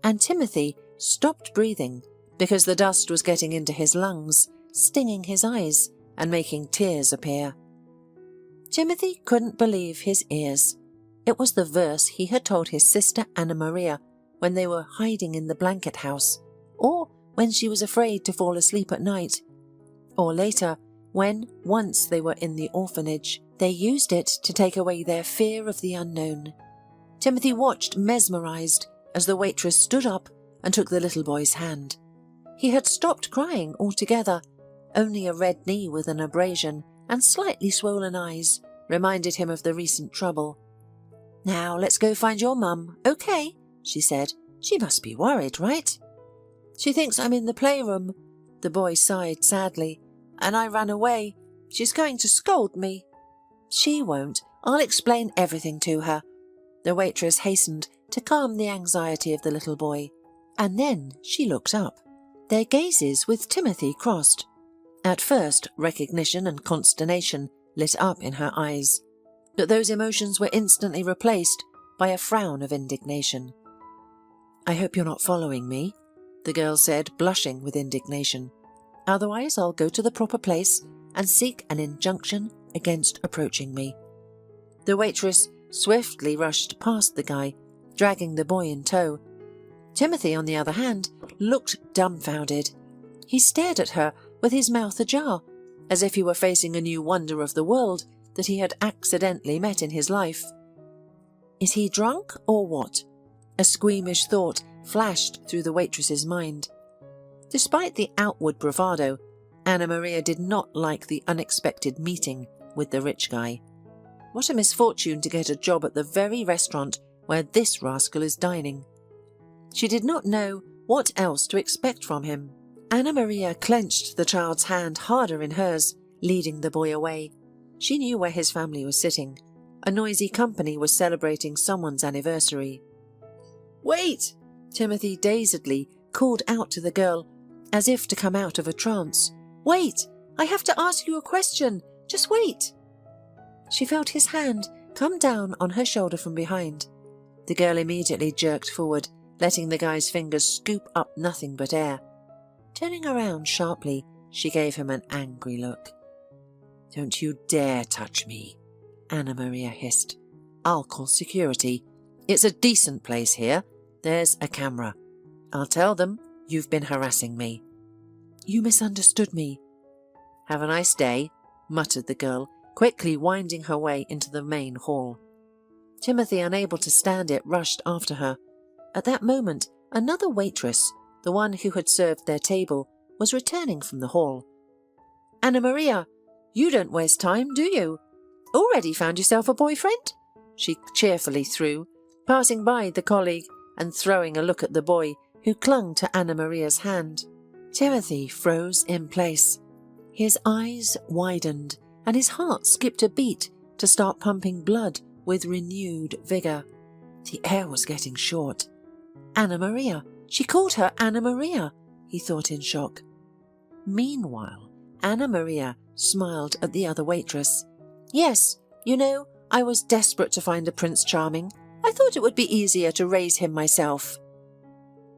And Timothy stopped breathing, because the dust was getting into his lungs, stinging his eyes, and making tears appear. Timothy couldn't believe his ears. It was the verse he had told his sister Anna Maria when they were hiding in the blanket house, or when she was afraid to fall asleep at night, or later when, once they were in the orphanage, they used it to take away their fear of the unknown. Timothy watched mesmerized as the waitress stood up and took the little boy's hand. He had stopped crying altogether. Only a red knee with an abrasion and slightly swollen eyes reminded him of the recent trouble. "Now let's go find your mum, okay?" she said. "She must be worried, right?" "She thinks I'm in the playroom," the boy sighed sadly, "and I ran away. She's going to scold me." "She won't. I'll explain everything to her." The waitress hastened to calm the anxiety of the little boy, and then she looked up. Their gazes with Timothy crossed. At first, recognition and consternation lit up in her eyes, but those emotions were instantly replaced by a frown of indignation. "I hope you're not following me," the girl said, blushing with indignation. "Otherwise I'll go to the proper place and seek an injunction against approaching me." The waitress swiftly rushed past the guy, dragging the boy in tow. Timothy, on the other hand, looked dumbfounded. He stared at her with his mouth ajar, as if he were facing a new wonder of the world that he had accidentally met in his life. Is he drunk or what? A squeamish thought flashed through the waitress's mind. Despite the outward bravado, Anna Maria did not like the unexpected meeting with the rich guy. What a misfortune to get a job at the very restaurant where this rascal is dining. She did not know what else to expect from him. Anna Maria clenched the child's hand harder in hers, leading the boy away. She knew where his family was sitting. A noisy company was celebrating someone's anniversary. "Wait!" Timothy dazedly called out to the girl, as if to come out of a trance. "Wait! I have to ask you a question. Just wait!" She felt his hand come down on her shoulder from behind. The girl immediately jerked forward, letting the guy's fingers scoop up nothing but air. Turning around sharply, she gave him an angry look. "Don't you dare touch me," Anna Maria hissed. "I'll call security. It's a decent place here. There's a camera. I'll tell them you've been harassing me." "You misunderstood me." "Have a nice day," muttered the girl, quickly winding her way into the main hall. Timothy, unable to stand it, rushed after her. At that moment, another waitress, the one who had served their table, was returning from the hall. "Anna Maria, you don't waste time, do you? Already found yourself a boyfriend?" she cheerfully threw, passing by the colleague and throwing a look at the boy who clung to Anna Maria's hand. Timothy froze in place. His eyes widened and his heart skipped a beat to start pumping blood with renewed vigour. The air was getting short. Anna Maria! She called her Anna Maria, he thought in shock. Meanwhile, Anna Maria smiled at the other waitress. "Yes, you know, I was desperate to find a Prince Charming. I thought it would be easier to raise him myself."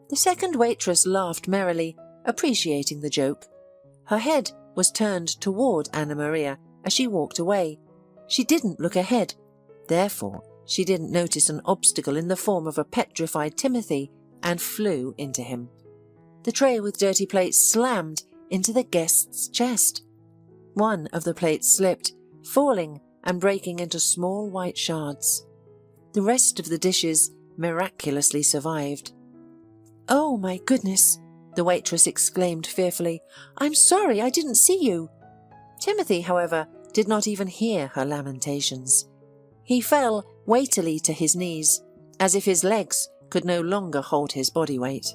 The second waitress laughed merrily, appreciating the joke. Her head was turned toward Anna Maria as she walked away. She didn't look ahead. Therefore, she didn't notice an obstacle in the form of a petrified Timothy and flew into him. The tray with dirty plates slammed into the guest's chest. One of the plates slipped, falling and breaking into small white shards. The rest of the dishes miraculously survived. "Oh, my goodness," the waitress exclaimed fearfully. "I'm sorry, I didn't see you." Timothy, however, did not even hear her lamentations. He fell weightily to his knees, as if his legs could no longer hold his body weight.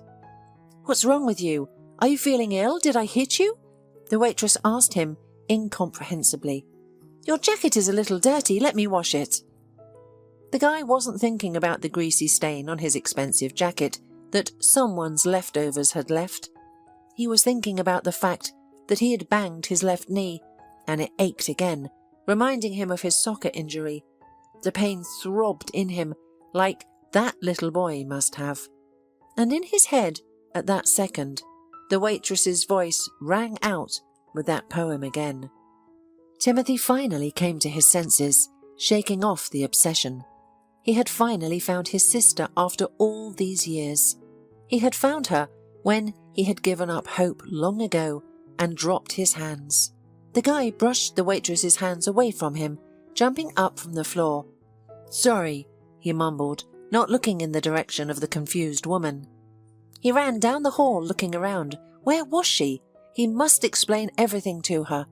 "What's wrong with you? Are you feeling ill? Did I hit you?" the waitress asked him incomprehensibly. "Your jacket is a little dirty, let me wash it." The guy wasn't thinking about the greasy stain on his expensive jacket that someone's leftovers had left. He was thinking about the fact that he had banged his left knee, and it ached again, reminding him of his soccer injury. The pain throbbed in him like that little boy must have. And in his head, at that second, the waitress's voice rang out with that poem again. Timothy finally came to his senses, shaking off the obsession. He had finally found his sister after all these years. He had found her when he had given up hope long ago and dropped his hands. The guy brushed the waitress's hands away from him, jumping up from the floor. "Sorry," he mumbled, not looking in the direction of the confused woman. He ran down the hall looking around. Where was she? He must explain everything to her.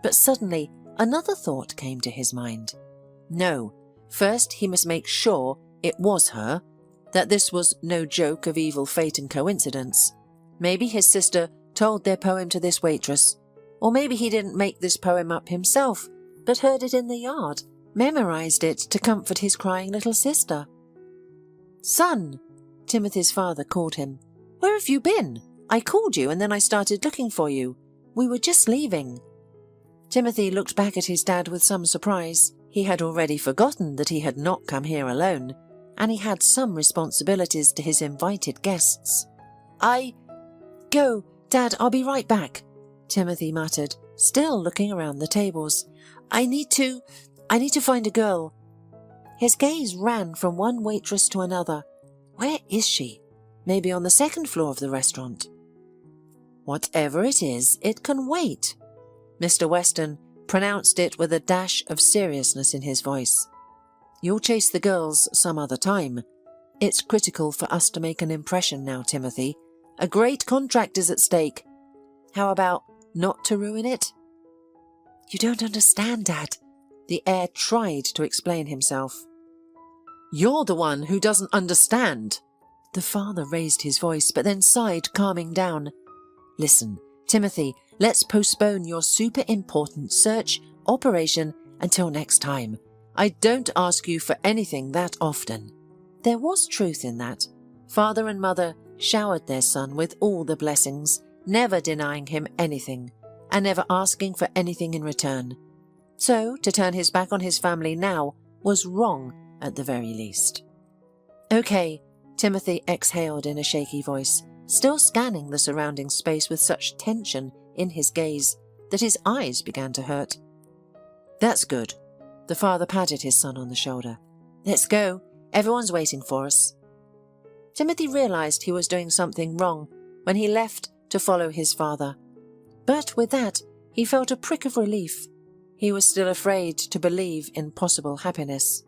But suddenly another thought came to his mind. No, first he must make sure it was her, that this was no joke of evil fate and coincidence. Maybe his sister told their poem to this waitress, or maybe he didn't make this poem up himself, but heard it in the yard, memorized it to comfort his crying little sister. "Son," Timothy's father called him. "Where have you been? I called you and then I started looking for you. We were just leaving." Timothy looked back at his dad with some surprise. He had already forgotten that he had not come here alone, and he had some responsibilities to his invited guests. Go, Dad, I'll be right back," Timothy muttered, still looking around the tables. I need to find a girl." His gaze ran from one waitress to another. Where is she? Maybe on the second floor of the restaurant. "Whatever it is, it can wait." Mr. Weston pronounced it with a dash of seriousness in his voice. "You'll chase the girls some other time. It's critical for us to make an impression now, Timothy. A great contract is at stake. How about not to ruin it?" "You don't understand, Dad." The heir tried to explain himself. "You're the one who doesn't understand." The father raised his voice, but then sighed, calming down. "Listen, Timothy, let's postpone your super important search operation until next time. I don't ask you for anything that often." There was truth in that. Father and mother showered their son with all the blessings, never denying him anything, and never asking for anything in return. So, to turn his back on his family now was wrong at the very least. "Okay," Timothy exhaled in a shaky voice, still scanning the surrounding space with such tension in his gaze that his eyes began to hurt. "That's good." The father patted his son on the shoulder. "Let's go. Everyone's waiting for us." Timothy realized he was doing something wrong when he left to follow his father. But with that, he felt a prick of relief. He was still afraid to believe in possible happiness.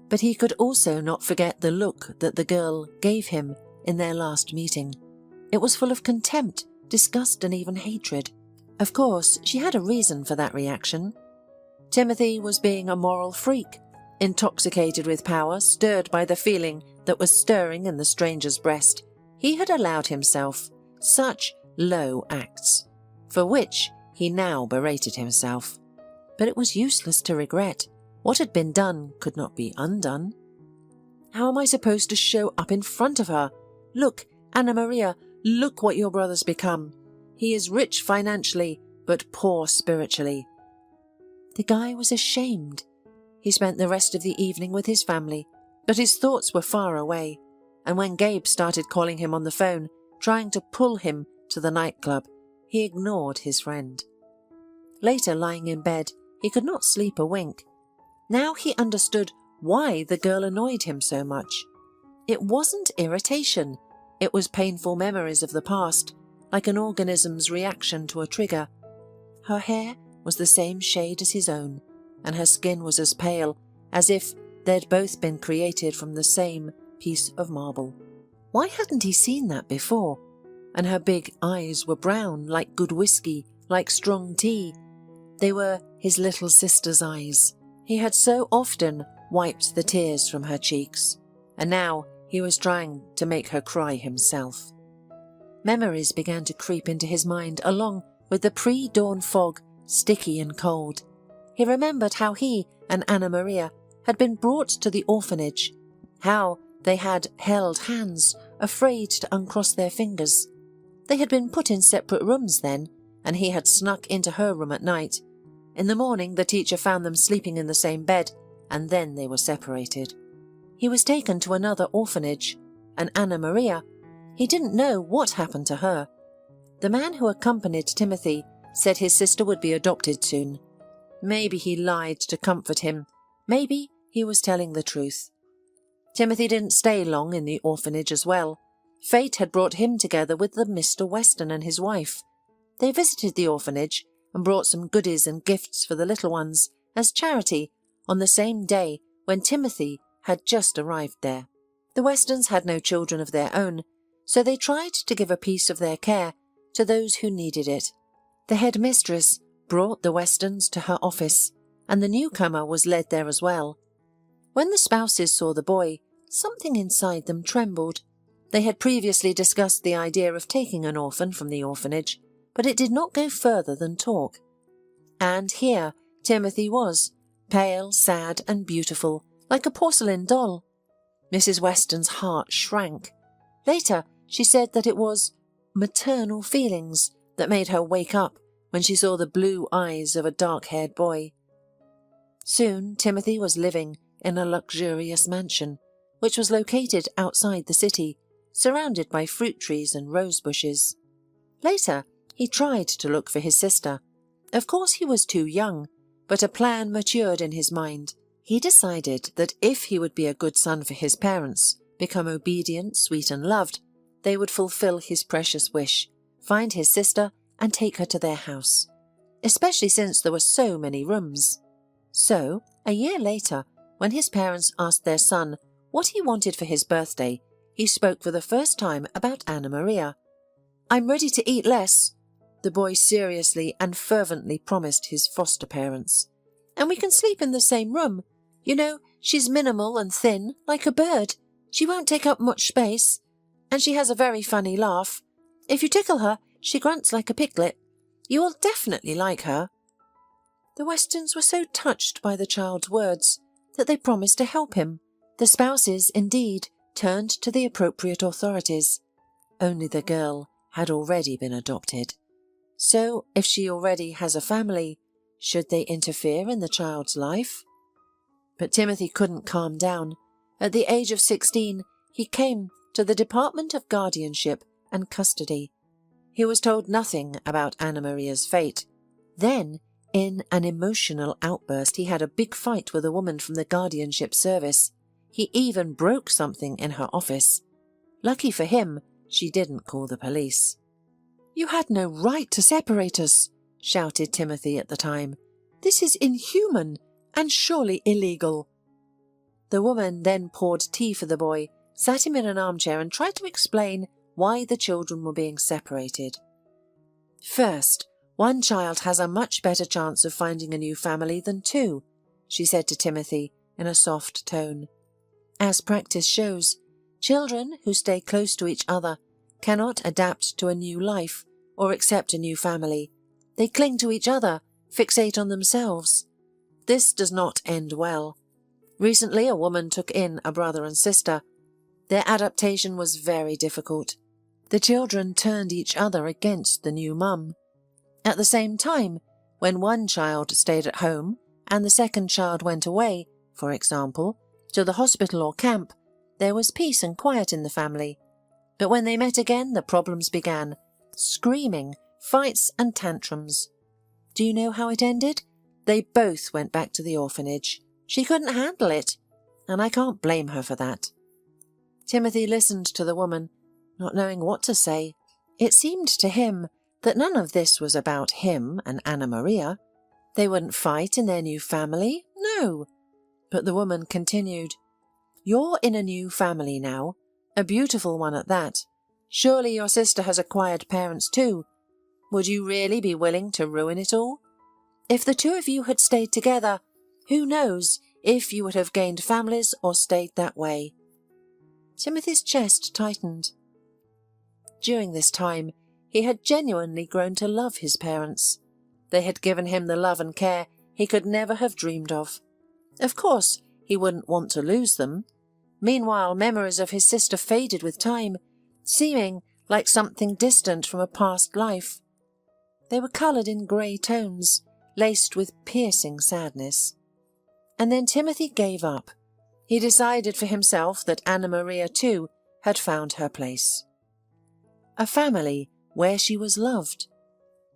But he could also not forget the look that the girl gave him in their last meeting. It was full of contempt, disgust, and even hatred. Of course, she had a reason for that reaction. Timothy was being a moral freak, intoxicated with power, stirred by the feeling that was stirring in the stranger's breast. He had allowed himself such low acts, for which he now berated himself. But it was useless to regret. What had been done could not be undone. How am I supposed to show up in front of her? "Look, Anna Maria, look what your brother's become. He is rich financially, but poor spiritually." The guy was ashamed. He spent the rest of the evening with his family, but his thoughts were far away, and when Gabe started calling him on the phone, trying to pull him to the nightclub, he ignored his friend. Later, lying in bed, he could not sleep a wink. Now he understood why the girl annoyed him so much. It wasn't irritation. It was painful memories of the past, like an organism's reaction to a trigger. Her hair was the same shade as his own, and her skin was as pale as if they'd both been created from the same piece of marble. Why hadn't he seen that before? And her big eyes were brown, like good whiskey, like strong tea. They were his little sister's eyes. He had so often wiped the tears from her cheeks, and now he was trying to make her cry himself. Memories began to creep into his mind along with the pre-dawn fog, sticky and cold. He remembered how he and Anna Maria had been brought to the orphanage, how they had held hands, afraid to uncross their fingers. They had been put in separate rooms then, and he had snuck into her room at night. In the morning, the teacher found them sleeping in the same bed, and then they were separated. He was taken to another orphanage, and Anna Maria, he didn't know what happened to her. The man who accompanied Timothy said his sister would be adopted soon. Maybe he lied to comfort him. Maybe he was telling the truth. Timothy didn't stay long in the orphanage as well. Fate had brought him together with the Mr. Weston and his wife. They visited the orphanage and brought some goodies and gifts for the little ones as charity on the same day when Timothy had just arrived there. The Westons had no children of their own, so they tried to give a piece of their care to those who needed it. The headmistress brought the Westons to her office, and the newcomer was led there as well. When the spouses saw the boy, something inside them trembled. They had previously discussed the idea of taking an orphan from the orphanage, but it did not go further than talk. And here Timothy was, pale, sad and beautiful, like a porcelain doll. Mrs. Weston's heart shrank. Later she said that it was maternal feelings that made her wake up when she saw the blue eyes of a dark-haired boy. Soon Timothy was living in a luxurious mansion, which was located outside the city, surrounded by fruit trees and rose bushes. Later, he tried to look for his sister. Of course he was too young, but a plan matured in his mind. He decided that if he would be a good son for his parents, become obedient, sweet and loved, they would fulfill his precious wish, find his sister and take her to their house, especially since there were so many rooms. So, a year later, when his parents asked their son what he wanted for his birthday, he spoke for the first time about Anna Maria. "I'm ready to eat less," the boy seriously and fervently promised his foster parents. "And we can sleep in the same room. You know, she's minimal and thin, like a bird. She won't take up much space. And she has a very funny laugh. If you tickle her, she grunts like a piglet. You will definitely like her." The Westons were so touched by the child's words that they promised to help him. The spouses, indeed, turned to the appropriate authorities. Only the girl had already been adopted. So, if she already has a family, should they interfere in the child's life? But Timothy couldn't calm down. At the age of 16, he came to the Department of Guardianship and Custody. He was told nothing about Anna Maria's fate. Then, in an emotional outburst, he had a big fight with a woman from the guardianship service. He even broke something in her office. Lucky for him, she didn't call the police. "You had no right to separate us," shouted Timothy at the time. "This is inhuman and surely illegal." The woman then poured tea for the boy, sat him in an armchair and tried to explain why the children were being separated. "First, one child has a much better chance of finding a new family than two," she said to Timothy in a soft tone. "As practice shows, children who stay close to each other cannot adapt to a new life or accept a new family. They cling to each other, fixate on themselves. This does not end well. Recently, a woman took in a brother and sister. Their adaptation was very difficult. The children turned each other against the new mum. At the same time, when one child stayed at home and the second child went away, for example, to the hospital or camp, there was peace and quiet in the family. But when they met again, the problems began. Screaming, fights and tantrums. Do you know how it ended? They both went back to the orphanage. She couldn't handle it, and I can't blame her for that." Timothy listened to the woman, not knowing what to say. It seemed to him that none of this was about him and Anna Maria. They wouldn't fight in their new family, no. But the woman continued, "You're in a new family now, a beautiful one at that. Surely your sister has acquired parents too. Would you really be willing to ruin it all? If the two of you had stayed together, who knows if you would have gained families or stayed that way?" Timothy's chest tightened. During this time, he had genuinely grown to love his parents. They had given him the love and care he could never have dreamed of. Of course, he wouldn't want to lose them. Meanwhile, memories of his sister faded with time, seeming like something distant from a past life. They were coloured in grey tones, laced with piercing sadness. And then Timothy gave up. He decided for himself that Anna Maria too had found her place. A family where she was loved,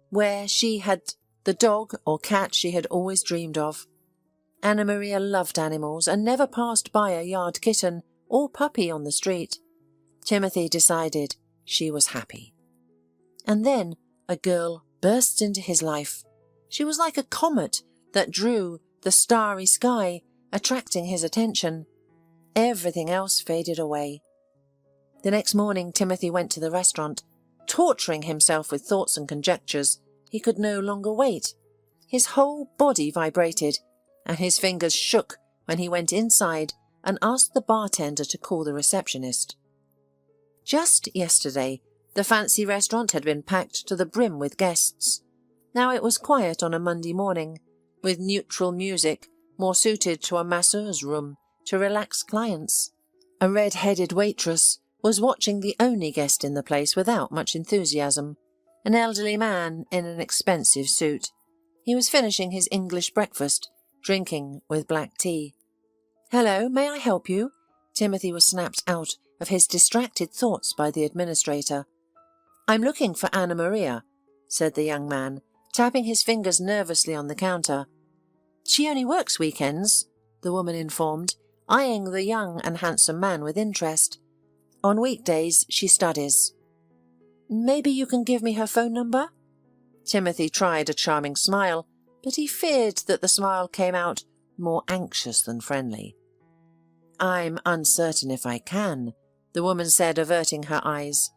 where she had the dog or cat she had always dreamed of. Anna Maria loved animals and never passed by a yard kitten or puppy on the street. Timothy decided she was happy. And then a girl burst into his life. She was like a comet that drew the starry sky, attracting his attention. Everything else faded away. The next morning Timothy went to the restaurant, torturing himself with thoughts and conjectures. He could no longer wait. His whole body vibrated, and his fingers shook when he went inside and asked the bartender to call the receptionist. Just yesterday, the fancy restaurant had been packed to the brim with guests. Now it was quiet on a Monday morning, with neutral music more suited to a masseur's room to relax clients. A red-headed waitress was watching the only guest in the place without much enthusiasm, an elderly man in an expensive suit. He was finishing his English breakfast, drinking with black tea. "Hello, may I help you?" Timothy was snapped out of his distracted thoughts by the administrator. "I'm looking for Anna Maria," said the young man, tapping his fingers nervously on the counter. "She only works weekends," the woman informed, eyeing the young and handsome man with interest. "On weekdays she studies." "Maybe you can give me her phone number?" Timothy tried a charming smile, but he feared that the smile came out more anxious than friendly. "I'm uncertain if I can," the woman said, averting her eyes.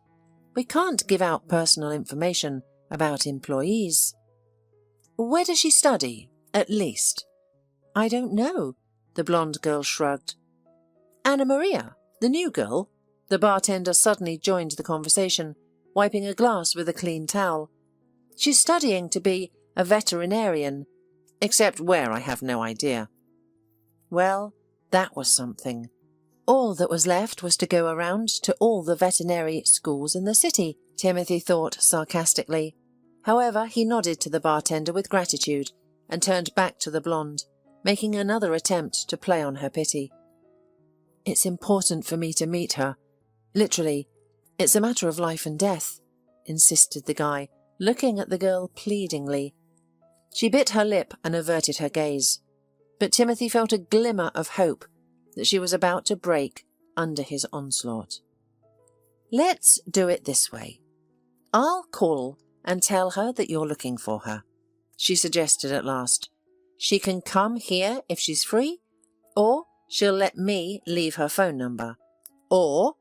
"We can't give out personal information about employees." "Where does she study, at least?" "I don't know," the blonde girl shrugged. "Anna Maria, the new girl?" The bartender suddenly joined the conversation, wiping a glass with a clean towel. "She's studying to be a veterinarian, except where I have no idea." Well, that was something. All that was left was to go around to all the veterinary schools in the city, Timothy thought sarcastically. However, he nodded to the bartender with gratitude and turned back to the blonde, making another attempt to play on her pity. "It's important for me to meet her. Literally, it's a matter of life and death," insisted the guy, looking at the girl pleadingly. She bit her lip and averted her gaze, but Timothy felt a glimmer of hope that she was about to break under his onslaught. "Let's do it this way. I'll call and tell her that you're looking for her," she suggested at last. "She can come here if she's free, or she'll let me leave her phone number, or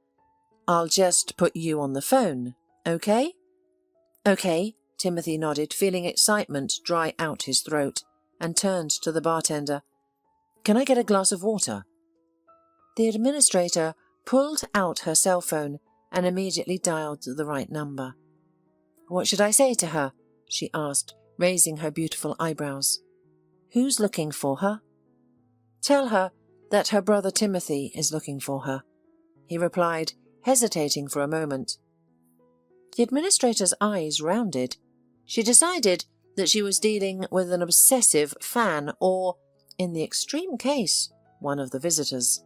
I'll just put you on the phone, okay?" "Okay," Timothy nodded, feeling excitement dry out his throat, and turned to the bartender. "Can I get a glass of water?" The administrator pulled out her cell phone and immediately dialed the right number. "What should I say to her?" she asked, raising her beautiful eyebrows. "Who's looking for her?" "Tell her that her brother Timothy is looking for her," he replied, hesitating for a moment. The administrator's eyes rounded. She decided that she was dealing with an obsessive fan or, in the extreme case, one of the visitors.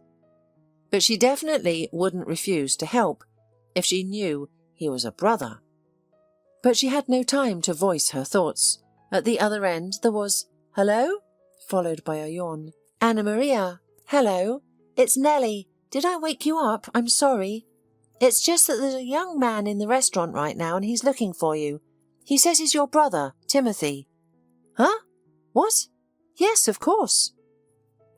But she definitely wouldn't refuse to help if she knew he was a brother. But she had no time to voice her thoughts. At the other end there was, "Hello?" followed by a yawn. "Anna Maria, hello. It's Nellie. Did I wake you up? I'm sorry. It's just that there's a young man in the restaurant right now and he's looking for you. He says he's your brother, Timothy." "Huh? What? Yes, of course."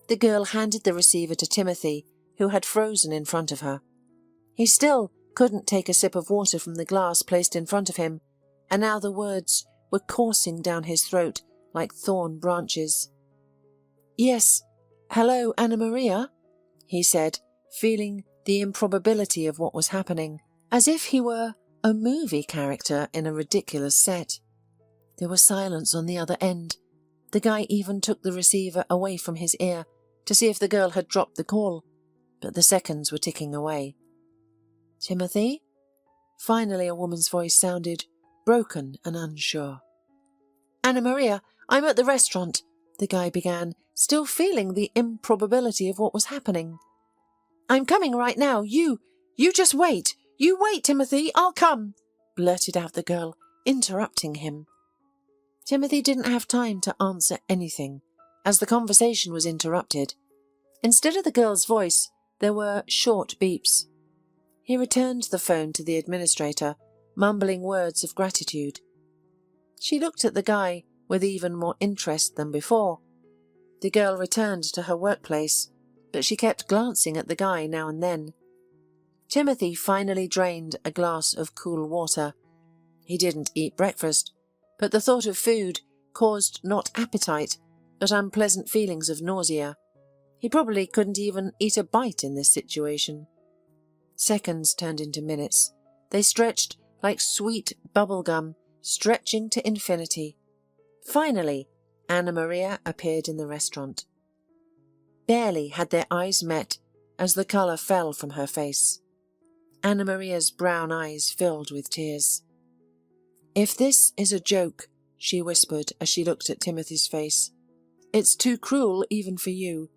The girl handed the receiver to Timothy, who had frozen in front of her. He still couldn't take a sip of water from the glass placed in front of him, and now the words were coursing down his throat like thorn branches. "Yes, hello, Anna Maria," he said, feeling the improbability of what was happening, as if he were a movie character in a ridiculous set. There was silence on the other end. The guy even took the receiver away from his ear to see if the girl had dropped the call, but the seconds were ticking away. "Timothy?" Finally a woman's voice sounded, broken and unsure. "Anna Maria, I'm at the restaurant," the guy began, still feeling the improbability of what was happening. "I'm coming right now. You just wait. You wait, Timothy, I'll come," blurted out the girl, interrupting him. Timothy didn't have time to answer anything, as the conversation was interrupted. Instead of the girl's voice, there were short beeps. He returned the phone to the administrator, mumbling words of gratitude. She looked at the guy, with even more interest than before. The girl returned to her workplace, but she kept glancing at the guy now and then. Timothy finally drained a glass of cool water. He didn't eat breakfast, but the thought of food caused not appetite, but unpleasant feelings of nausea. He probably couldn't even eat a bite in this situation. Seconds turned into minutes. They stretched like sweet bubble gum, stretching to infinity. Finally, Anna Maria appeared in the restaurant. Barely had their eyes met as the colour fell from her face. Anna Maria's brown eyes filled with tears. "If this is a joke," she whispered as she looked at Timothy's face, "it's too cruel even for you."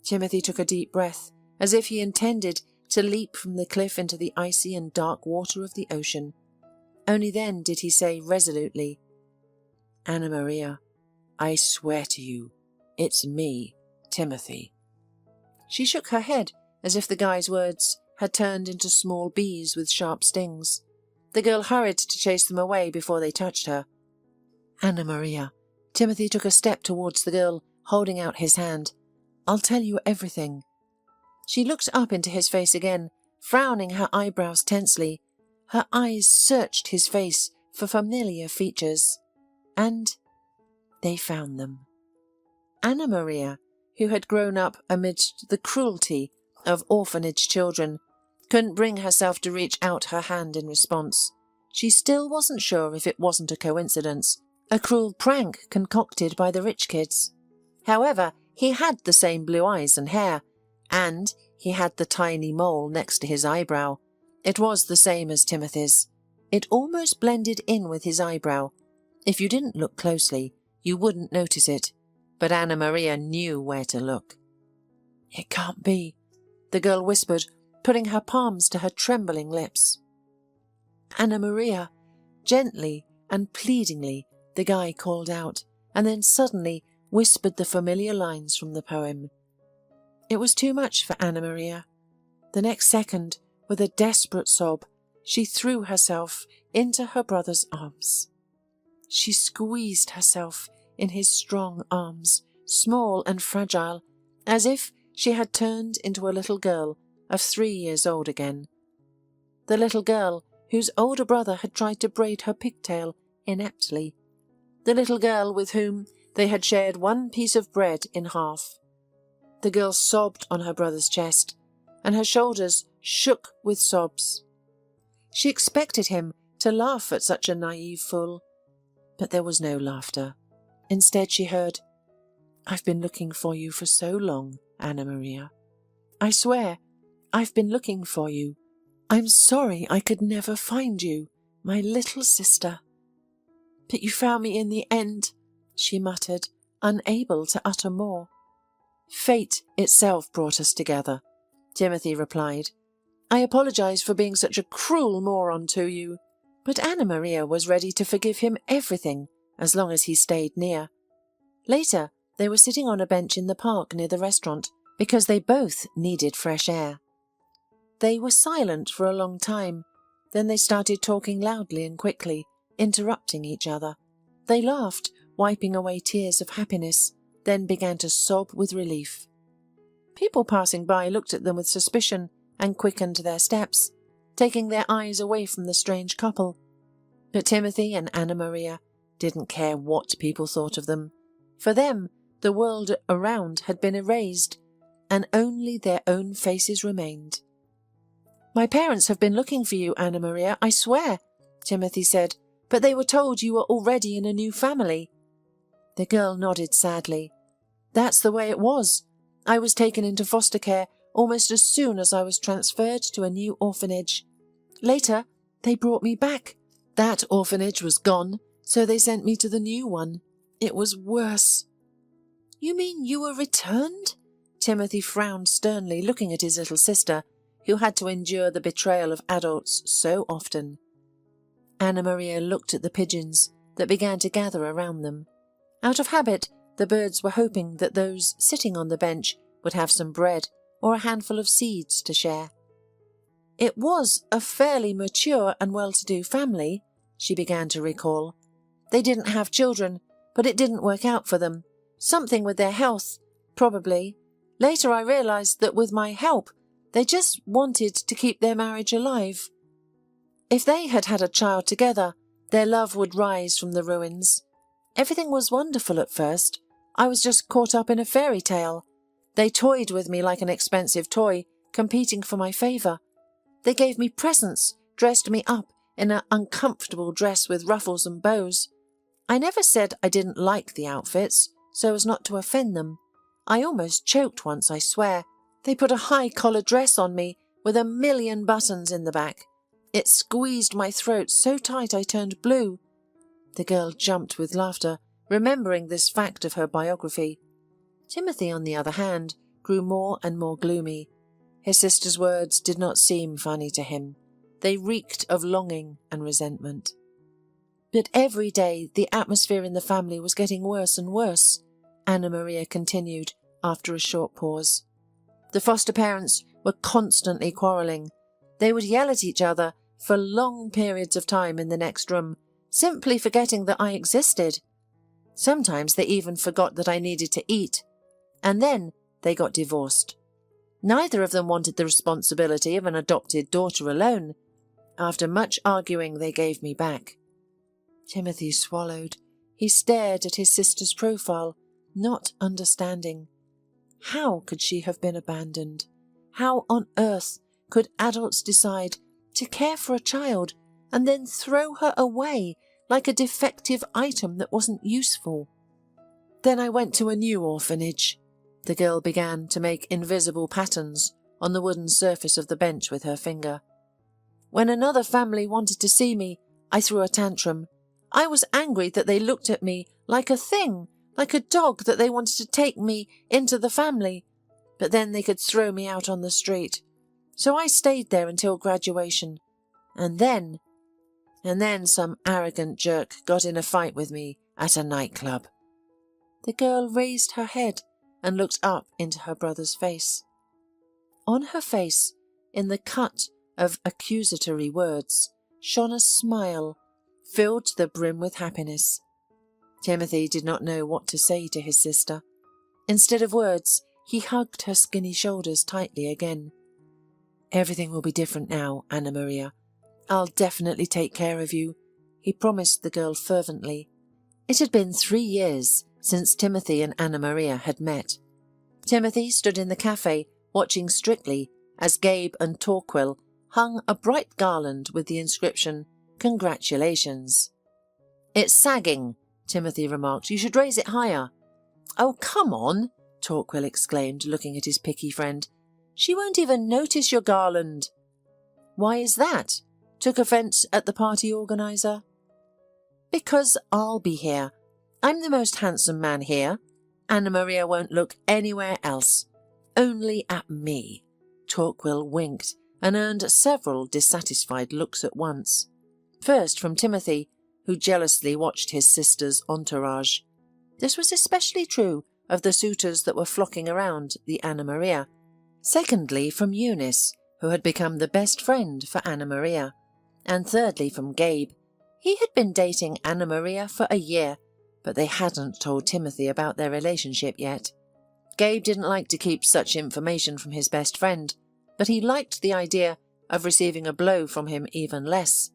Timothy took a deep breath, as if he intended to leap from the cliff into the icy and dark water of the ocean. Only then did he say resolutely, "Anna Maria, I swear to you, it's me, Timothy." She shook her head as if the guy's words had turned into small bees with sharp stings. The girl hurried to chase them away before they touched her. "Anna Maria." Timothy took a step towards the girl, holding out his hand. "I'll tell you everything." She looked up into his face again, frowning her eyebrows tensely. Her eyes searched his face for familiar features. And they found them. Anna Maria, who had grown up amidst the cruelty of orphanage children, couldn't bring herself to reach out her hand in response. She still wasn't sure if it wasn't a coincidence, a cruel prank concocted by the rich kids. However, he had the same blue eyes and hair, and he had the tiny mole next to his eyebrow. It was the same as Timothy's. It almost blended in with his eyebrow. If you didn't look closely, you wouldn't notice it, but Anna Maria knew where to look. "It can't be," the girl whispered, putting her palms to her trembling lips. "Anna Maria," gently and pleadingly, the guy called out, and then suddenly whispered the familiar lines from the poem. It was too much for Anna Maria. The next second, with a desperate sob, she threw herself into her brother's arms. She squeezed herself in his strong arms, small and fragile, as if she had turned into a little girl of 3 years old again. The little girl whose older brother had tried to braid her pigtail ineptly. The little girl with whom they had shared one piece of bread in half. The girl sobbed on her brother's chest, and her shoulders shook with sobs. She expected him to laugh at such a naive fool, but there was no laughter. Instead she heard, "I've been looking for you for so long, Anna Maria. I swear, I've been looking for you. I'm sorry I could never find you, my little sister. But you found me in the end," she muttered, unable to utter more. "Fate itself brought us together," Timothy replied. "I apologize for being such a cruel moron to you." But Anna Maria was ready to forgive him everything as long as he stayed near. Later, they were sitting on a bench in the park near the restaurant because they both needed fresh air. They were silent for a long time. Then they started talking loudly and quickly, interrupting each other. They laughed, wiping away tears of happiness, then began to sob with relief. People passing by looked at them with suspicion and quickened their steps, taking their eyes away from the strange couple. But Timothy and Anna Maria didn't care what people thought of them. For them, the world around had been erased, and only their own faces remained. "My parents have been looking for you, Anna Maria, I swear," Timothy said, "but they were told you were already in a new family." The girl nodded sadly. "That's the way it was. I was taken into foster care almost as soon as I was transferred to a new orphanage. Later, they brought me back. That orphanage was gone, so they sent me to the new one. It was worse." "You mean you were returned?" Timothy frowned sternly, looking at his little sister, who had to endure the betrayal of adults so often. Anna Maria looked at the pigeons that began to gather around them. Out of habit, the birds were hoping that those sitting on the bench would have some bread or a handful of seeds to share. "It was a fairly mature and well-to-do family," she began to recall. "They didn't have children, but it didn't work out for them. Something with their health, probably. Later I realised that with my help, they just wanted to keep their marriage alive. If they had had a child together, their love would rise from the ruins. Everything was wonderful at first. I was just caught up in a fairy tale. They toyed with me like an expensive toy, competing for my favour. They gave me presents, dressed me up in an uncomfortable dress with ruffles and bows. I never said I didn't like the outfits, so as not to offend them. I almost choked once, I swear. They put a high-collar dress on me with 1,000,000 buttons in the back. It squeezed my throat so tight I turned blue. The girl jumped with laughter, remembering this fact of her biography. Timothy, on the other hand, grew more and more gloomy. His sister's words did not seem funny to him. They reeked of longing and resentment. But every day the atmosphere in the family was getting worse and worse, Anna Maria continued after a short pause. The foster parents were constantly quarrelling. They would yell at each other for long periods of time in the next room, simply forgetting that I existed. Sometimes they even forgot that I needed to eat. And then they got divorced. Neither of them wanted the responsibility of an adopted daughter alone. After much arguing, they gave me back. Timothy swallowed. He stared at his sister's profile, not understanding. How could she have been abandoned? How on earth could adults decide to care for a child and then throw her away like a defective item that wasn't useful? Then I went to a new orphanage. The girl began to make invisible patterns on the wooden surface of the bench with her finger. When another family wanted to see me, I threw a tantrum. I was angry that they looked at me like a thing, like a dog that they wanted to take me into the family, but then they could throw me out on the street. So I stayed there until graduation. And then some arrogant jerk got in a fight with me at a nightclub. The girl raised her head and looked up into her brother's face. On her face, in the cut of accusatory words, shone a smile, filled to the brim with happiness. Timothy did not know what to say to his sister. Instead of words, he hugged her skinny shoulders tightly again. "Everything will be different now, Anna Maria. I'll definitely take care of you," he promised the girl fervently. It had been 3 years since Timothy and Anna Maria had met. Timothy stood in the cafe watching Strictly as Gabe and Torquil hung a bright garland with the inscription, "Congratulations." "It's sagging," Timothy remarked. "You should raise it higher." "Oh, come on," Torquil exclaimed, looking at his picky friend. "She won't even notice your garland." "Why is that?" took offence at the party organiser. "Because I'll be here. I'm the most handsome man here. Anna Maria won't look anywhere else. Only at me." Torquil winked and earned several dissatisfied looks at once. First from Timothy, who jealously watched his sister's entourage. This was especially true of the suitors that were flocking around the Anna Maria. Secondly from Eunice, who had become the best friend for Anna Maria. And thirdly from Gabe. He had been dating Anna Maria for a year, but they hadn't told Timothy about their relationship yet. Gabe didn't like to keep such information from his best friend, but he liked the idea of receiving a blow from him even less.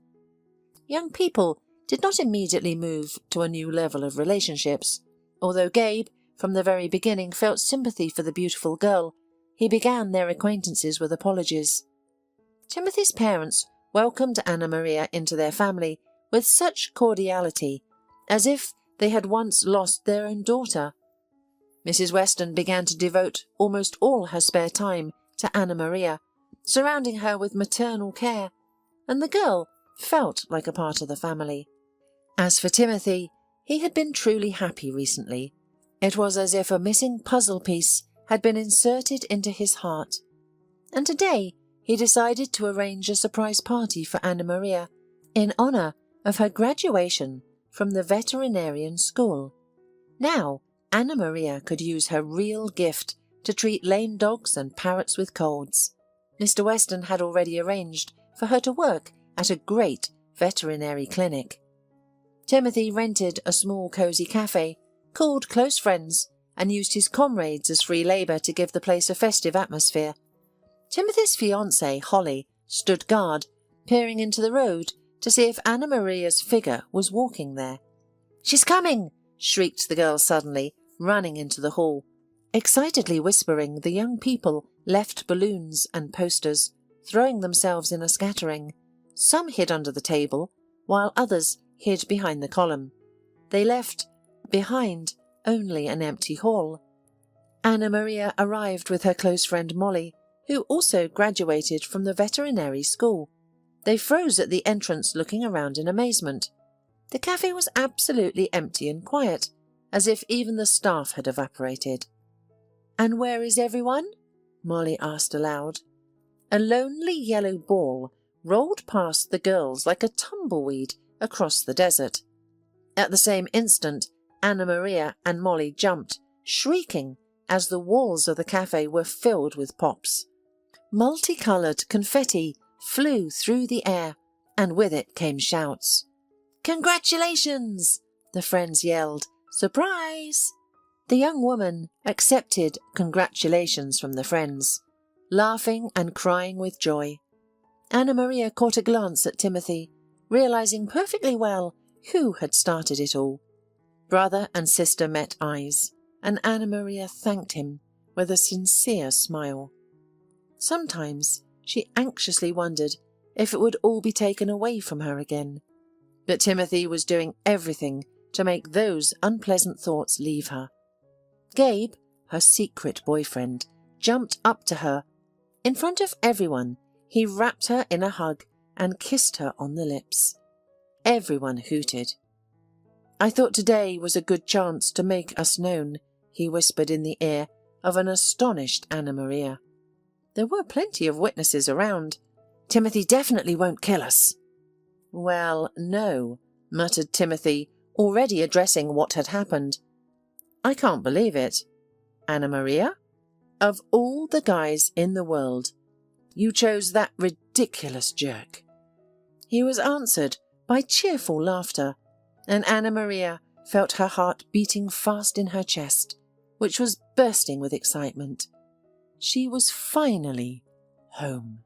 Young people did not immediately move to a new level of relationships. Although Gabe, from the very beginning, felt sympathy for the beautiful girl, he began their acquaintances with apologies. Timothy's parents welcomed Anna Maria into their family with such cordiality, as if they had once lost their own daughter. Mrs. Weston began to devote almost all her spare time to Anna Maria, surrounding her with maternal care, and the girl felt like a part of the family. As for Timothy, he had been truly happy recently. It was as if a missing puzzle piece had been inserted into his heart. And today he decided to arrange a surprise party for Anna Maria in honour of her graduation from the veterinarian school. Now Anna Maria could use her real gift to treat lame dogs and parrots with colds. Mr. Weston had already arranged for her to work at a great veterinary clinic. Timothy rented a small cosy cafe, called Close Friends, and used his comrades as free labour to give the place a festive atmosphere. Timothy's fiancée, Holly, stood guard, peering into the road to see if Anna Maria's figure was walking there. "She's coming!" shrieked the girl suddenly, running into the hall. Excitedly whispering, the young people left balloons and posters, throwing themselves in a scattering. Some hid under the table, while others hid behind the column. They left behind only an empty hall. Anna Maria arrived with her close friend Molly, who also graduated from the veterinary school. They froze at the entrance, looking around in amazement. The cafe was absolutely empty and quiet, as if even the staff had evaporated. "And where is everyone?" Molly asked aloud. A lonely yellow ball rolled past the girls like a tumbleweed across the desert. At the same instant, Anna Maria and Molly jumped, shrieking, as the walls of the cafe were filled with pops. Multicoloured confetti flew through the air, and with it came shouts. "Congratulations!" the friends yelled. "Surprise!" The young woman accepted congratulations from the friends, laughing and crying with joy. Anna Maria caught a glance at Timothy, realising perfectly well who had started it all. Brother and sister met eyes, and Anna Maria thanked him with a sincere smile. Sometimes she anxiously wondered if it would all be taken away from her again. But Timothy was doing everything to make those unpleasant thoughts leave her. Gabe, her secret boyfriend, jumped up to her. In front of everyone, he wrapped her in a hug and kissed her on the lips. Everyone hooted. "I thought today was a good chance to make us known," he whispered in the ear of an astonished Anna Maria. There were plenty of witnesses around. "Timothy definitely won't kill us." "Well, no," muttered Timothy, already addressing what had happened. "I can't believe it. Anna Maria? Of all the guys in the world, you chose that ridiculous jerk." He was answered by cheerful laughter, and Anna Maria felt her heart beating fast in her chest, which was bursting with excitement. She was finally home.